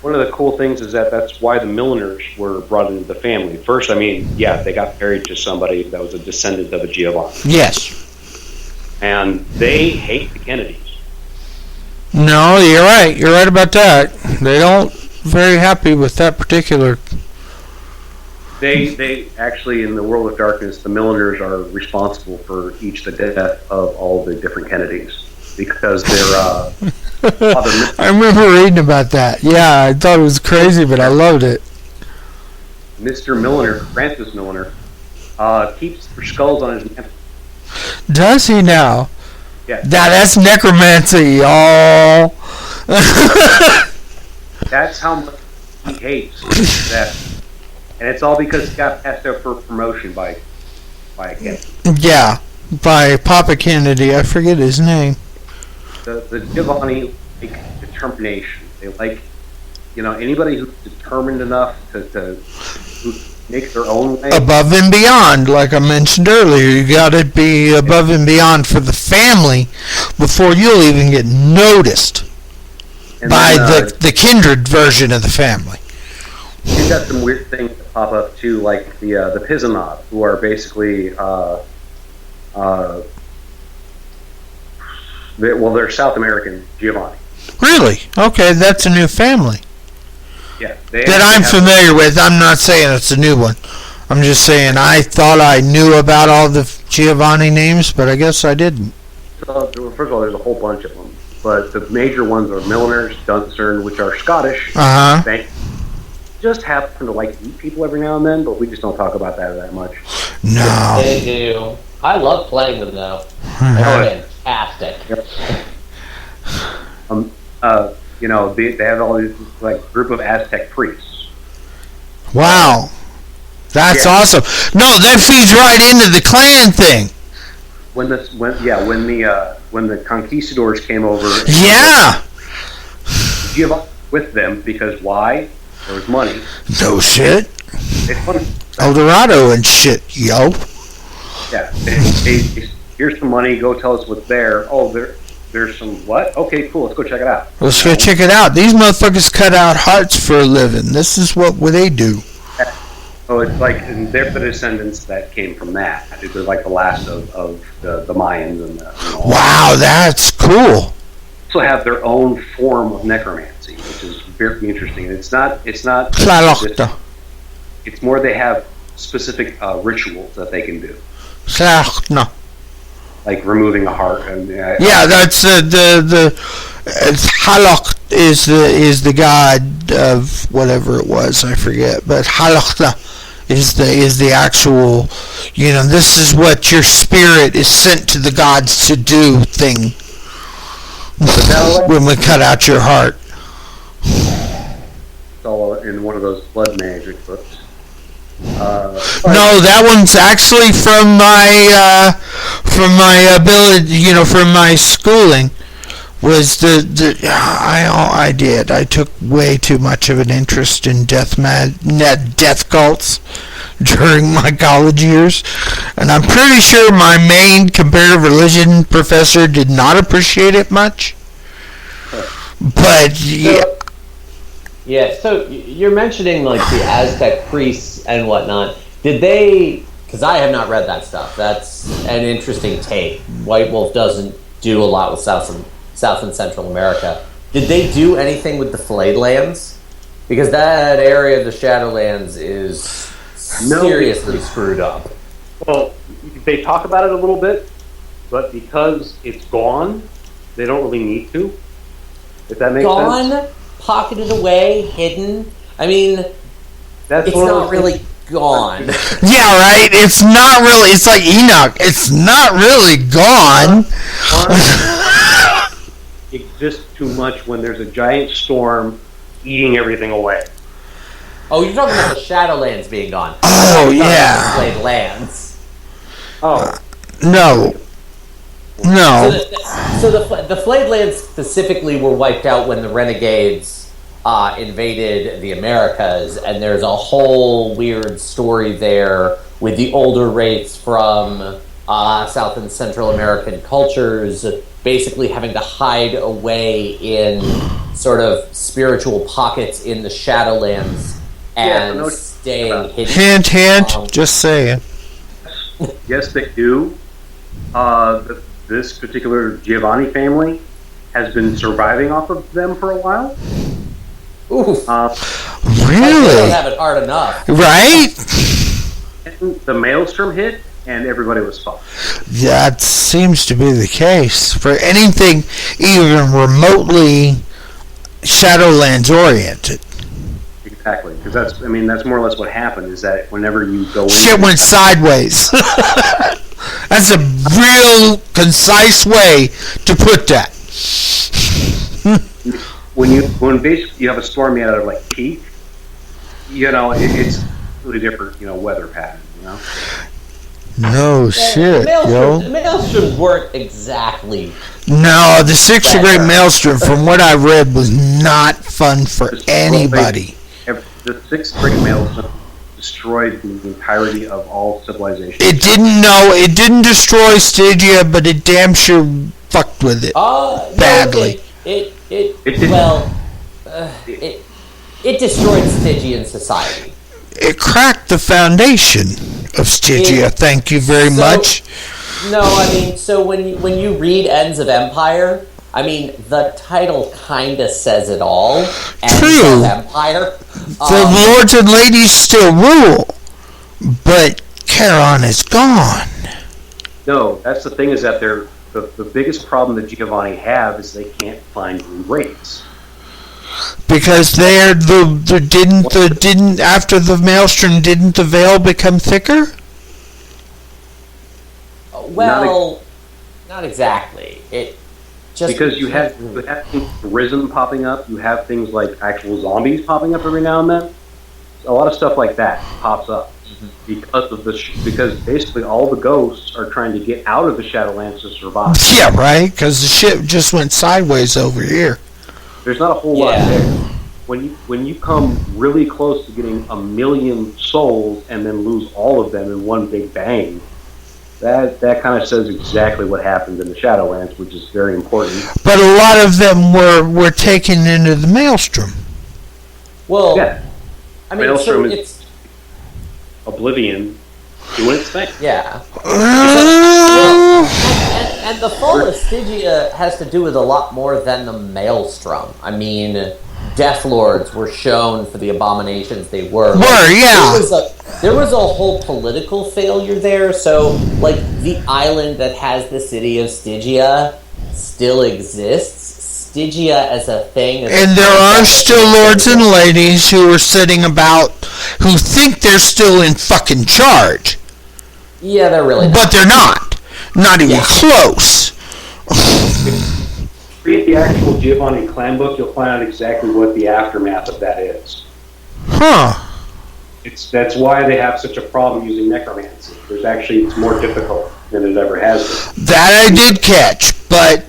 D: one of the cool things is that that's why the Milners were brought into the family. First, they got married to somebody that was a descendant of a Giovanni.
A: Yes.
D: And they hate the Kennedys.
A: No, you're right. You're right about that. They don't very happy with that particular.
D: They actually, in the World of Darkness, the Milners are responsible for the death of all the different Kennedys because they're
A: I remember reading about that. Yeah, I thought it was crazy, but I loved it.
D: Mr. Milner, Francis Milner, keeps their skulls on his mantle.
A: Does he now?
D: Yeah.
A: That's necromancy, y'all.
D: That's how much he hates that. And it's all because he got passed up for promotion by a Kennedy.
A: Yeah, by Papa Kennedy. I forget his name.
D: The Giovanni like determination. They like, anybody who's determined enough to make their own way.
A: Above and beyond, like I mentioned earlier. You got to be above and beyond for the family before you'll even get noticed by the kindred version of the family.
D: You've got some weird things that pop up too, like the Pizanov, who are basically they're South American Giovanni.
A: Really? Okay, that's a new family.
D: Yeah,
A: that I'm familiar with. I'm not saying it's a new one. I'm just saying I thought I knew about all the Giovanni names, but I guess I didn't.
D: So, first of all, there's a whole bunch of them, but the major ones are Milners, Duncern, which are Scottish.
A: Uh-huh.
D: Just happen to meet people every now and then, but we just don't talk about that much.
A: No.
B: They do. I love playing them though. They're fantastic.
D: Yep. They have all these group of Aztec priests.
A: Wow. That's awesome. No, that feeds right into the clan thing.
D: When the conquistadors came over,
A: Yeah.
D: Giovanni with them because why? There was money.
A: No shit.
D: It's funny.
A: El Dorado and shit, yo.
D: Yeah. Here's some money. Go tell us what's there. Oh, there's some what? Okay, cool. Let's go check it out.
A: Let's go check it out. These motherfuckers cut out hearts for a living. This is what they do.
D: So it's like, and they're the descendants that came from that. It was like the last of the Mayans and
A: Wow, that's cool.
D: also have their own form of necromancy, which is very interesting. It's not. It's more they have specific rituals that they can do, like removing a heart. And
A: yeah, that's the Halak is the god of whatever it was, I forget, but Halakta is the actual, this is what your spirit is sent to the gods to do thing. When we cut out your heart.
D: It's all in one of those blood magic books.
A: No, that one's actually from my ability, from my schooling. Was I did. I took way too much of an interest in death cults during my college years, and I'm pretty sure my main comparative religion professor did not appreciate it much. But yeah.
B: Yeah, so you're mentioning like the Aztec priests and whatnot. Did they? Because I have not read that stuff. That's an interesting take. White Wolf doesn't do a lot with South and Central America. Did they do anything with the Flayed Lands? Because that area of the Shadowlands is seriously screwed up.
D: Well, they talk about it a little bit, but because it's gone, they don't really need to. If that makes sense.
B: Gone, pocketed away, hidden. I mean,
D: it's
B: not really gone.
A: Yeah, right? It's not really, it's like Enoch. It's not really gone.
D: Exists too much when there's a giant storm eating everything away.
B: Oh, you're talking about the Shadowlands being gone.
A: Oh, yeah.
B: Flayed Lands.
D: Oh.
A: No. No.
B: So the Flayed Lands specifically were wiped out when the Renegades invaded the Americas, and there's a whole weird story there with the older race from South and Central American cultures basically having to hide away in sort of spiritual pockets in the Shadowlands and staying hidden.
A: Hint, just saying.
D: Yes, they do. This particular Giovanni family has been surviving off of them for a while.
B: Oof.
A: Really?
B: They don't have it hard enough.
A: Right?
D: The Maelstrom hit, and everybody was fucked.
A: That seems to be the case. For anything even remotely Shadowlands oriented.
D: Exactly, because that's more or less what happened, is that whenever you go in...
A: Shit went sideways. That's a real concise way to put that.
D: when basically you have a storm made out of like teeth, it's really different, weather pattern,
A: No shit, yo.
B: The Maelstroms weren't exactly...
A: No, the Six of Great Maelstrom, from what I read, was not fun for anybody.
D: The Sixth Great Maelstrom destroyed the entirety of all civilization.
A: It didn't destroy Stygia, but it damn sure fucked with it badly.
B: It destroyed Stygian society.
A: It cracked the foundation of Stygia. Thank you very much.
B: No, so when you read Ends of Empire, the title kind of says it all. Ends of Empire.
A: The lords and ladies still rule, but Charon is gone.
D: No, that's the thing, is that the biggest problem that Giovanni have is they can't find new rates.
A: Because after the Maelstrom, didn't the veil become thicker?
B: Well, not exactly.
D: Because you have things risen popping up, you have things like actual zombies popping up every now and then. a lot of stuff like that pops up because of because basically all the ghosts are trying to get out of the Shadowlands to survive.
A: Yeah, right. Because the ship just went sideways over here.
D: There's not a whole lot there. When you come really close to getting 1 million souls and then lose all of them in one big bang, that kind of says exactly what happened in the Shadowlands, which is very important.
A: But a lot of them were taken into the Maelstrom.
B: Well,
D: Yeah.
B: I mean,
D: Maelstrom
B: so
D: is Oblivion doing its thing.
B: yeah. And the fall of Stygia has to do with a lot more than the Maelstrom. I mean, Death Lords were shown for the abominations they were.
A: Yeah.
B: There was a whole political failure there, so, like, the island that has the city of Stygia still exists. Stygia as a thing...
A: And there are still lords and ladies who are sitting about who think they're still in fucking charge.
B: Yeah, they're really not.
A: But they're not. Not even close.
D: Read the actual Giovanni clan book, you'll find out exactly what the aftermath of that is.
A: Huh.
D: That's why they have such a problem using necromancy. It's more difficult than it ever has been.
A: That I did catch, but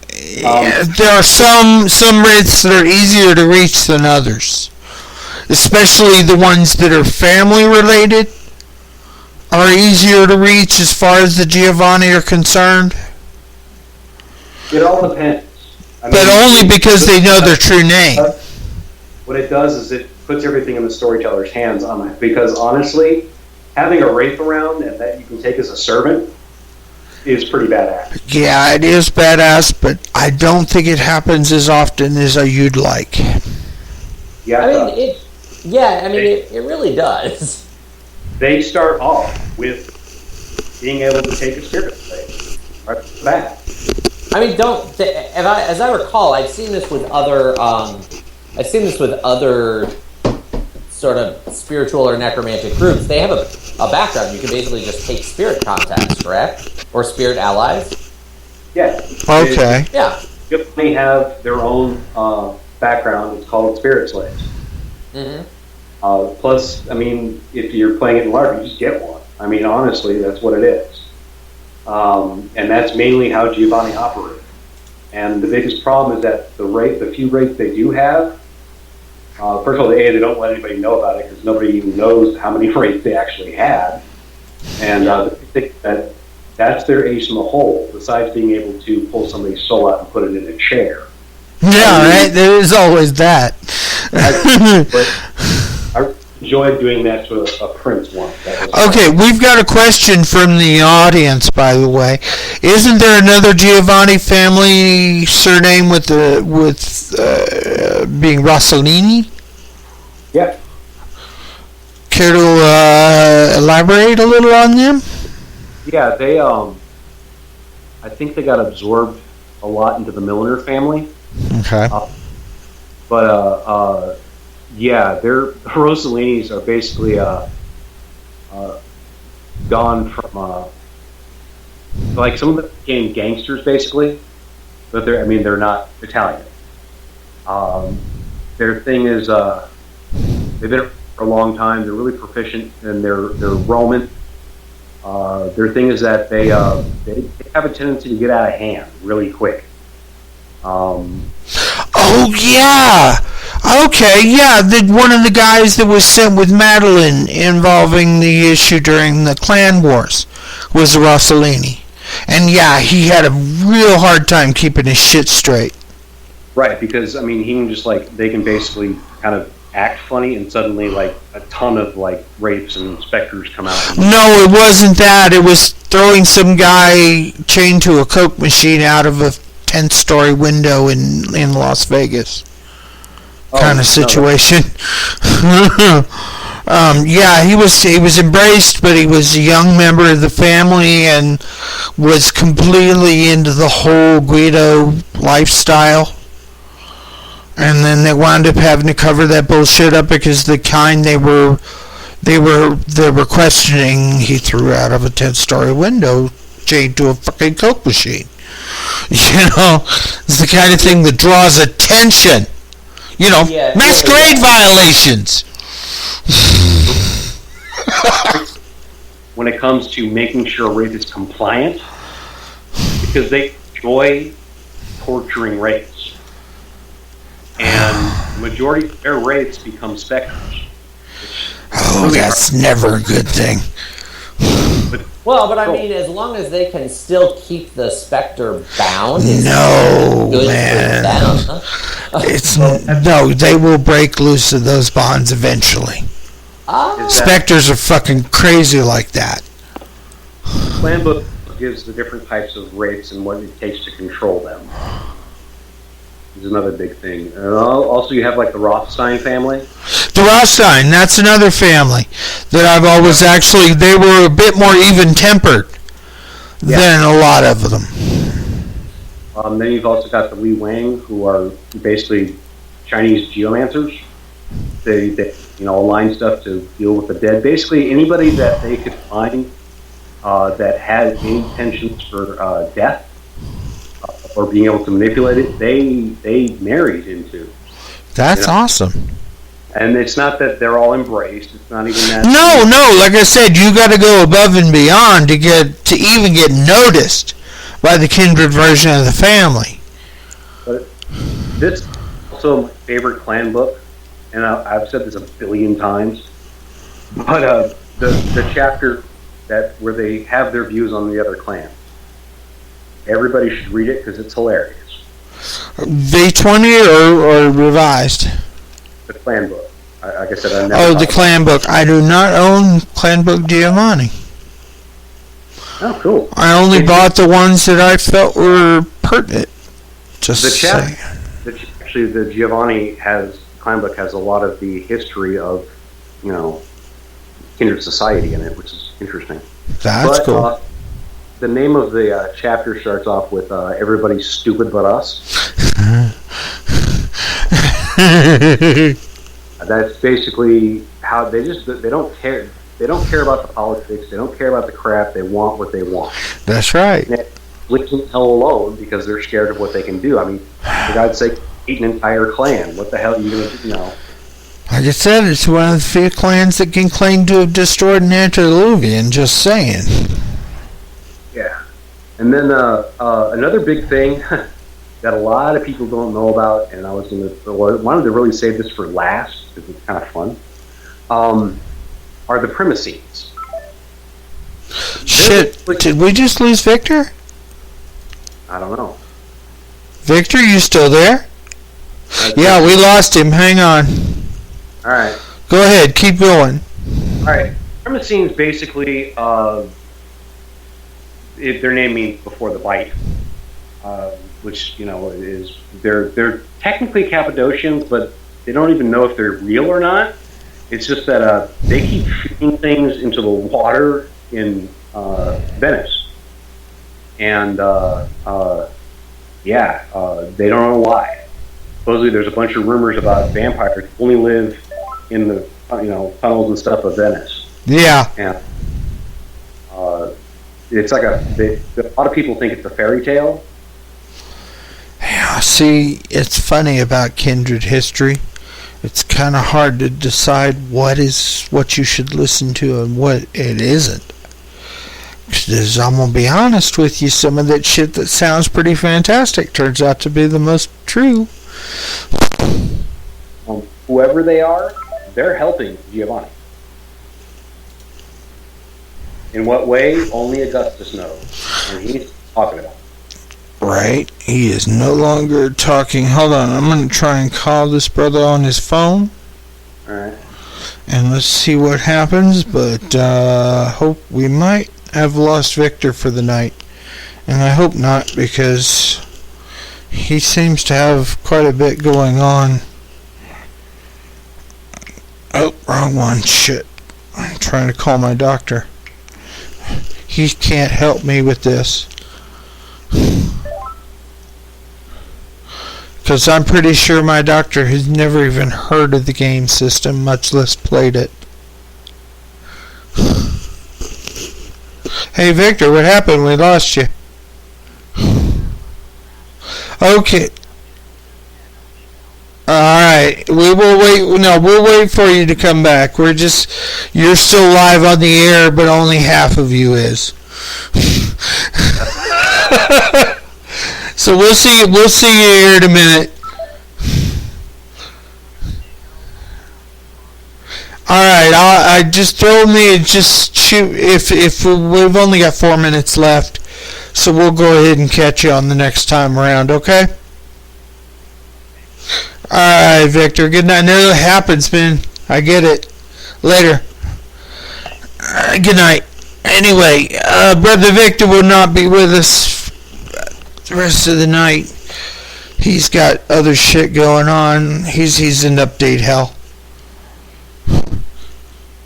A: there are some wraiths that are easier to reach than others. Especially the ones that are family related are easier to reach as far as the Giovanni are concerned.
D: It all depends.
A: But only because they know their true name.
D: What it does is it puts everything in the storyteller's hands on it. Because honestly, having a wraith around and that you can take as a servant is pretty badass.
A: Yeah, it is badass, but I don't think it happens as often as you'd like.
D: Yeah,
B: it really does.
D: They start off with being able to take a spirit slave right off the bat.
B: I mean, as I recall, I've seen this with other sort of spiritual or necromantic groups. They have a background. You can basically just take spirit contacts, correct? Or spirit allies?
D: Yeah.
A: Okay.
D: They have their own background. It's called spirit slaves.
B: Mm-hmm.
D: Plus, I mean, if you're playing it in LARP, you just get one. I mean, honestly, that's what it is. And that's mainly how Giovanni operates. And the biggest problem is that the few wraiths they do have, first of all, they don't let anybody know about it because nobody even knows how many wraiths they actually had. And they think that's their ace in the hole, besides being able to pull somebody's soul out and put it in a chair.
A: Yeah, right? There is always that.
D: I enjoyed doing that to a prince once.
A: Okay, we've got a question from the audience, by the way. Isn't there another Giovanni family surname with being Rossellini?
D: Yeah.
A: Care to elaborate a little on them?
D: Yeah, they I think they got absorbed a lot into the Milner family.
A: Okay.
D: Yeah, the Rossellinis are basically gone from like some of them became gangsters basically, but they're not Italian. Their thing is they've been for a long time. They're really proficient and they're Roman. Their thing is that they have a tendency to get out of hand really quick.
A: Oh yeah. Okay, yeah. One of the guys that was sent with Madeline involving the issue during the clan wars was Rossellini, and yeah, he had a real hard time keeping his shit straight.
D: Right, because I mean, he can just they can basically kind of act funny, and suddenly a ton of wraiths and specters come out.
A: No, it wasn't that. It was throwing some guy chained to a Coke machine out of a 10th-story window in Las Vegas. Kind of situation. Yeah, he was embraced, but he was a young member of the family and was completely into the whole Guido lifestyle. And then they wound up having to cover that bullshit up because the kind they were questioning, he threw out of a 10th-story window chained to a fucking Coke machine. You know, it's the kind of thing that draws attention. You know, Masquerade violations.
D: when it comes to making sure Wraith is compliant, because they enjoy torturing Wraiths. And the majority of their Wraiths become Spectres.
A: Oh, that's never a good thing.
B: But I mean, as long as they can still keep the Spectre bound, it's
A: No,
B: good
A: man.
B: for them.
A: No, they will break loose of those bonds eventually. Spectres are fucking crazy like that.
D: The plan book gives the different types of Wraiths and what it takes to control them. Is another big thing. Also, you have like the Rothstein family.
A: The Rothstein, that's another family that I've always they were a bit more even-tempered than a lot of them.
D: Then you've also got the Li Wang, who are basically Chinese geomancers. They align stuff to deal with the dead. Basically, anybody that they could find that had any intentions for death or being able to manipulate it, they married into.
A: That's awesome.
D: And it's not that they're all embraced. It's not even that.
A: No. Like I said, you got to go above and beyond to even get noticed by the kindred version of the family.
D: But this is also my favorite clan book, and I've said this a billion times. But the chapter where they have their views on the other clans. Everybody should read it because it's hilarious.
A: V20 or revised?
D: The clan book. Like I said, I never.
A: The clan book. I do not own clan book Giovanni.
D: Oh, cool.
A: I only bought the ones that I felt were pertinent.
D: Actually, the Giovanni clan book has a lot of the history of, kindred society in it, which is interesting.
A: That's cool.
D: The name of the chapter starts off with "Everybody's stupid but us." That's basically how they don't care. They don't care about the politics. They don't care about the crap. They want what they want.
A: That's right.
D: Leaving hell alone because they're scared of what they can do. I mean, for God's sake, eat an entire clan. What the hell are you going to do?
A: Like I said, it's one of the few clans that can claim to have destroyed an antediluvian. Just saying.
D: Yeah. And then another big thing that a lot of people don't know about, and I wanted to really save this for last because it's kind of fun, are the Primacines.
A: Shit, did we just lose Victor?
D: I don't know.
A: Victor, you still there? Yeah, we lost him. Hang on.
D: All right.
A: Go ahead. Keep going.
D: All right. Primacines basically, their name means before the bite, which is they're technically Cappadocians, but they don't even know if they're real or not. It's just that they keep shooting things into the water in Venice, and they don't know why. Supposedly, there's a bunch of rumors about vampires who only live in the tunnels and stuff of Venice.
A: Yeah.
D: And it's like a lot of people think it's a fairy tale.
A: Yeah. See, it's funny about kindred history. It's kind of hard to decide what you should listen to and what it isn't. Because I'm going to be honest with you, some of that shit that sounds pretty fantastic turns out to be the most true.
D: Whoever they are, they're helping Giovanni. In what way? Only Augustus knows. And he's talking about it.
A: Right. He is no longer talking. Hold on. I'm going to try and call this brother on his phone.
D: Alright.
A: And let's see what happens. But hope we might have lost Victor for the night. And I hope not, because he seems to have quite a bit going on. Oh, wrong one. Shit. I'm trying to call my doctor. He can't help me with this. Because I'm pretty sure my doctor has never even heard of the game system, much less played it. Hey Victor, what happened? We lost you. Okay. Alright. right. We will wait. No, we'll wait for you to come back. You're still live on the air, but only half of you is. So we'll see you here in a minute. All right, I just throw me just shoot if we've only got 4 minutes left, so we'll go ahead and catch you on the next time around, okay? All right, Victor. Good night. No, it happens, man. I get it. Later. Good night. Anyway, Brother Victor will not be with us the rest of the night. He's got other shit going on. He's in update hell.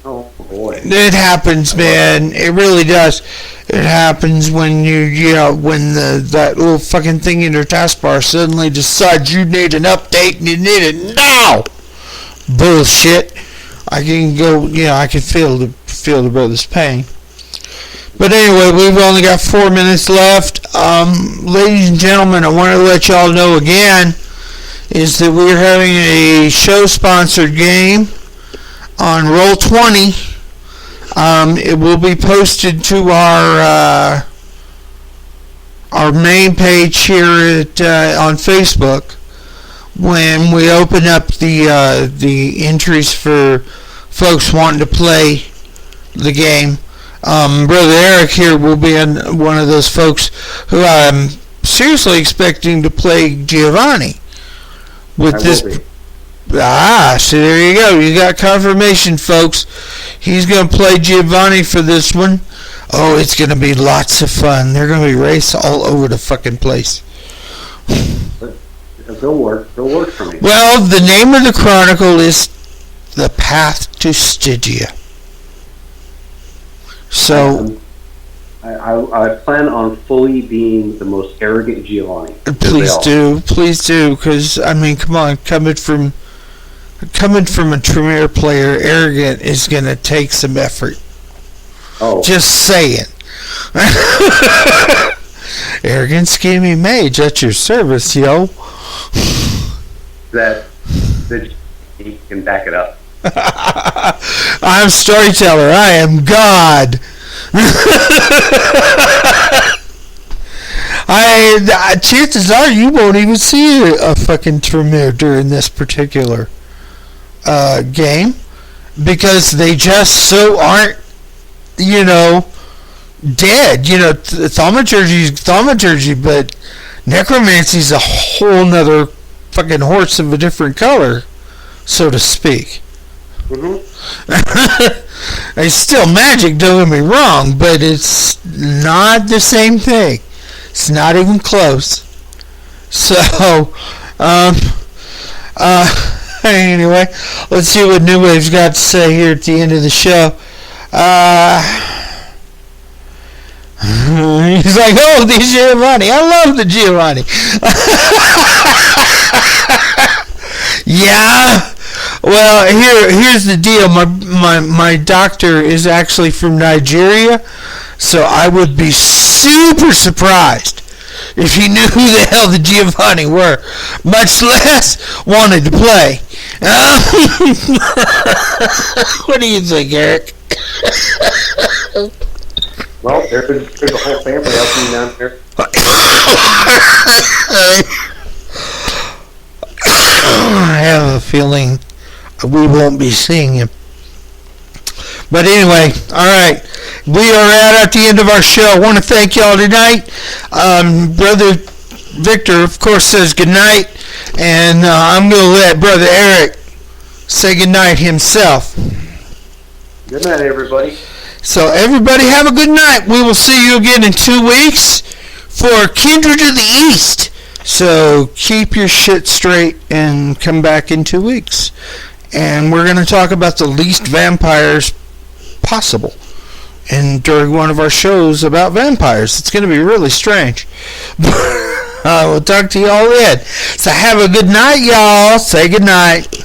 D: Oh boy.
A: It happens, man. It really does. It happens when when that little fucking thing in your taskbar suddenly decides you need an update and you need it now. Bullshit. I can go. I can feel the brother's pain. But anyway, we've only got 4 minutes left. Ladies and gentlemen, I want to let y'all know again is that we're having a show-sponsored game on Roll20. It will be posted to our main page here on Facebook when we open up the entries for folks wanting to play the game. Brother Eric here will be one of those folks who I'm seriously expecting to play Giovanni with this. So there you go. You got confirmation, folks. He's going to play Giovanni for this one. Oh, it's going to be lots of fun. They're going to be race all over the fucking place.
D: It'll work for me.
A: Well, the name of the chronicle is The Path to Stygia. So
D: I plan on fully being the most arrogant Giovanni.
A: Please do, because I mean, come on, coming from a Tremere player, arrogant is gonna take some effort.
D: Oh,
A: just saying. Arrogant, scheming mage at your service, yo.
D: That he can back it up.
A: I'm storyteller. I am God. Chances are you won't even see a fucking Tremere during this particular game because they just so aren't, dead. Thaumaturgy, but Necromancy's a whole nother fucking horse of a different color, so to speak.
D: Mm-hmm.
A: It's still magic, don't get me wrong, but it's not the same thing. It's not even close. So, anyway, let's see what New Wave's got to say here at the end of the show. He's like, oh, the Giovanni. I love the Giovanni. Yeah. Well, here's the deal. My doctor is actually from Nigeria, so I would be super surprised if he knew who the hell the Giovanni were, much less wanted to play. What do you think, Eric?
D: Well, there's a whole family helping down here.
A: I have a feeling we won't be seeing him. But anyway, alright. We are at the end of our show. I want to thank y'all tonight. Brother Victor, of course, says goodnight. And I'm going to let Brother Eric say goodnight himself.
D: Good night, everybody.
A: So everybody have a good night. We will see you again in 2 weeks for Kindred of the East. So keep your shit straight and come back in 2 weeks. And we're going to talk about the least vampires possible. And during one of our shows about vampires. It's going to be really strange. We'll talk to y'all then. So have a good night, y'all. Say good night.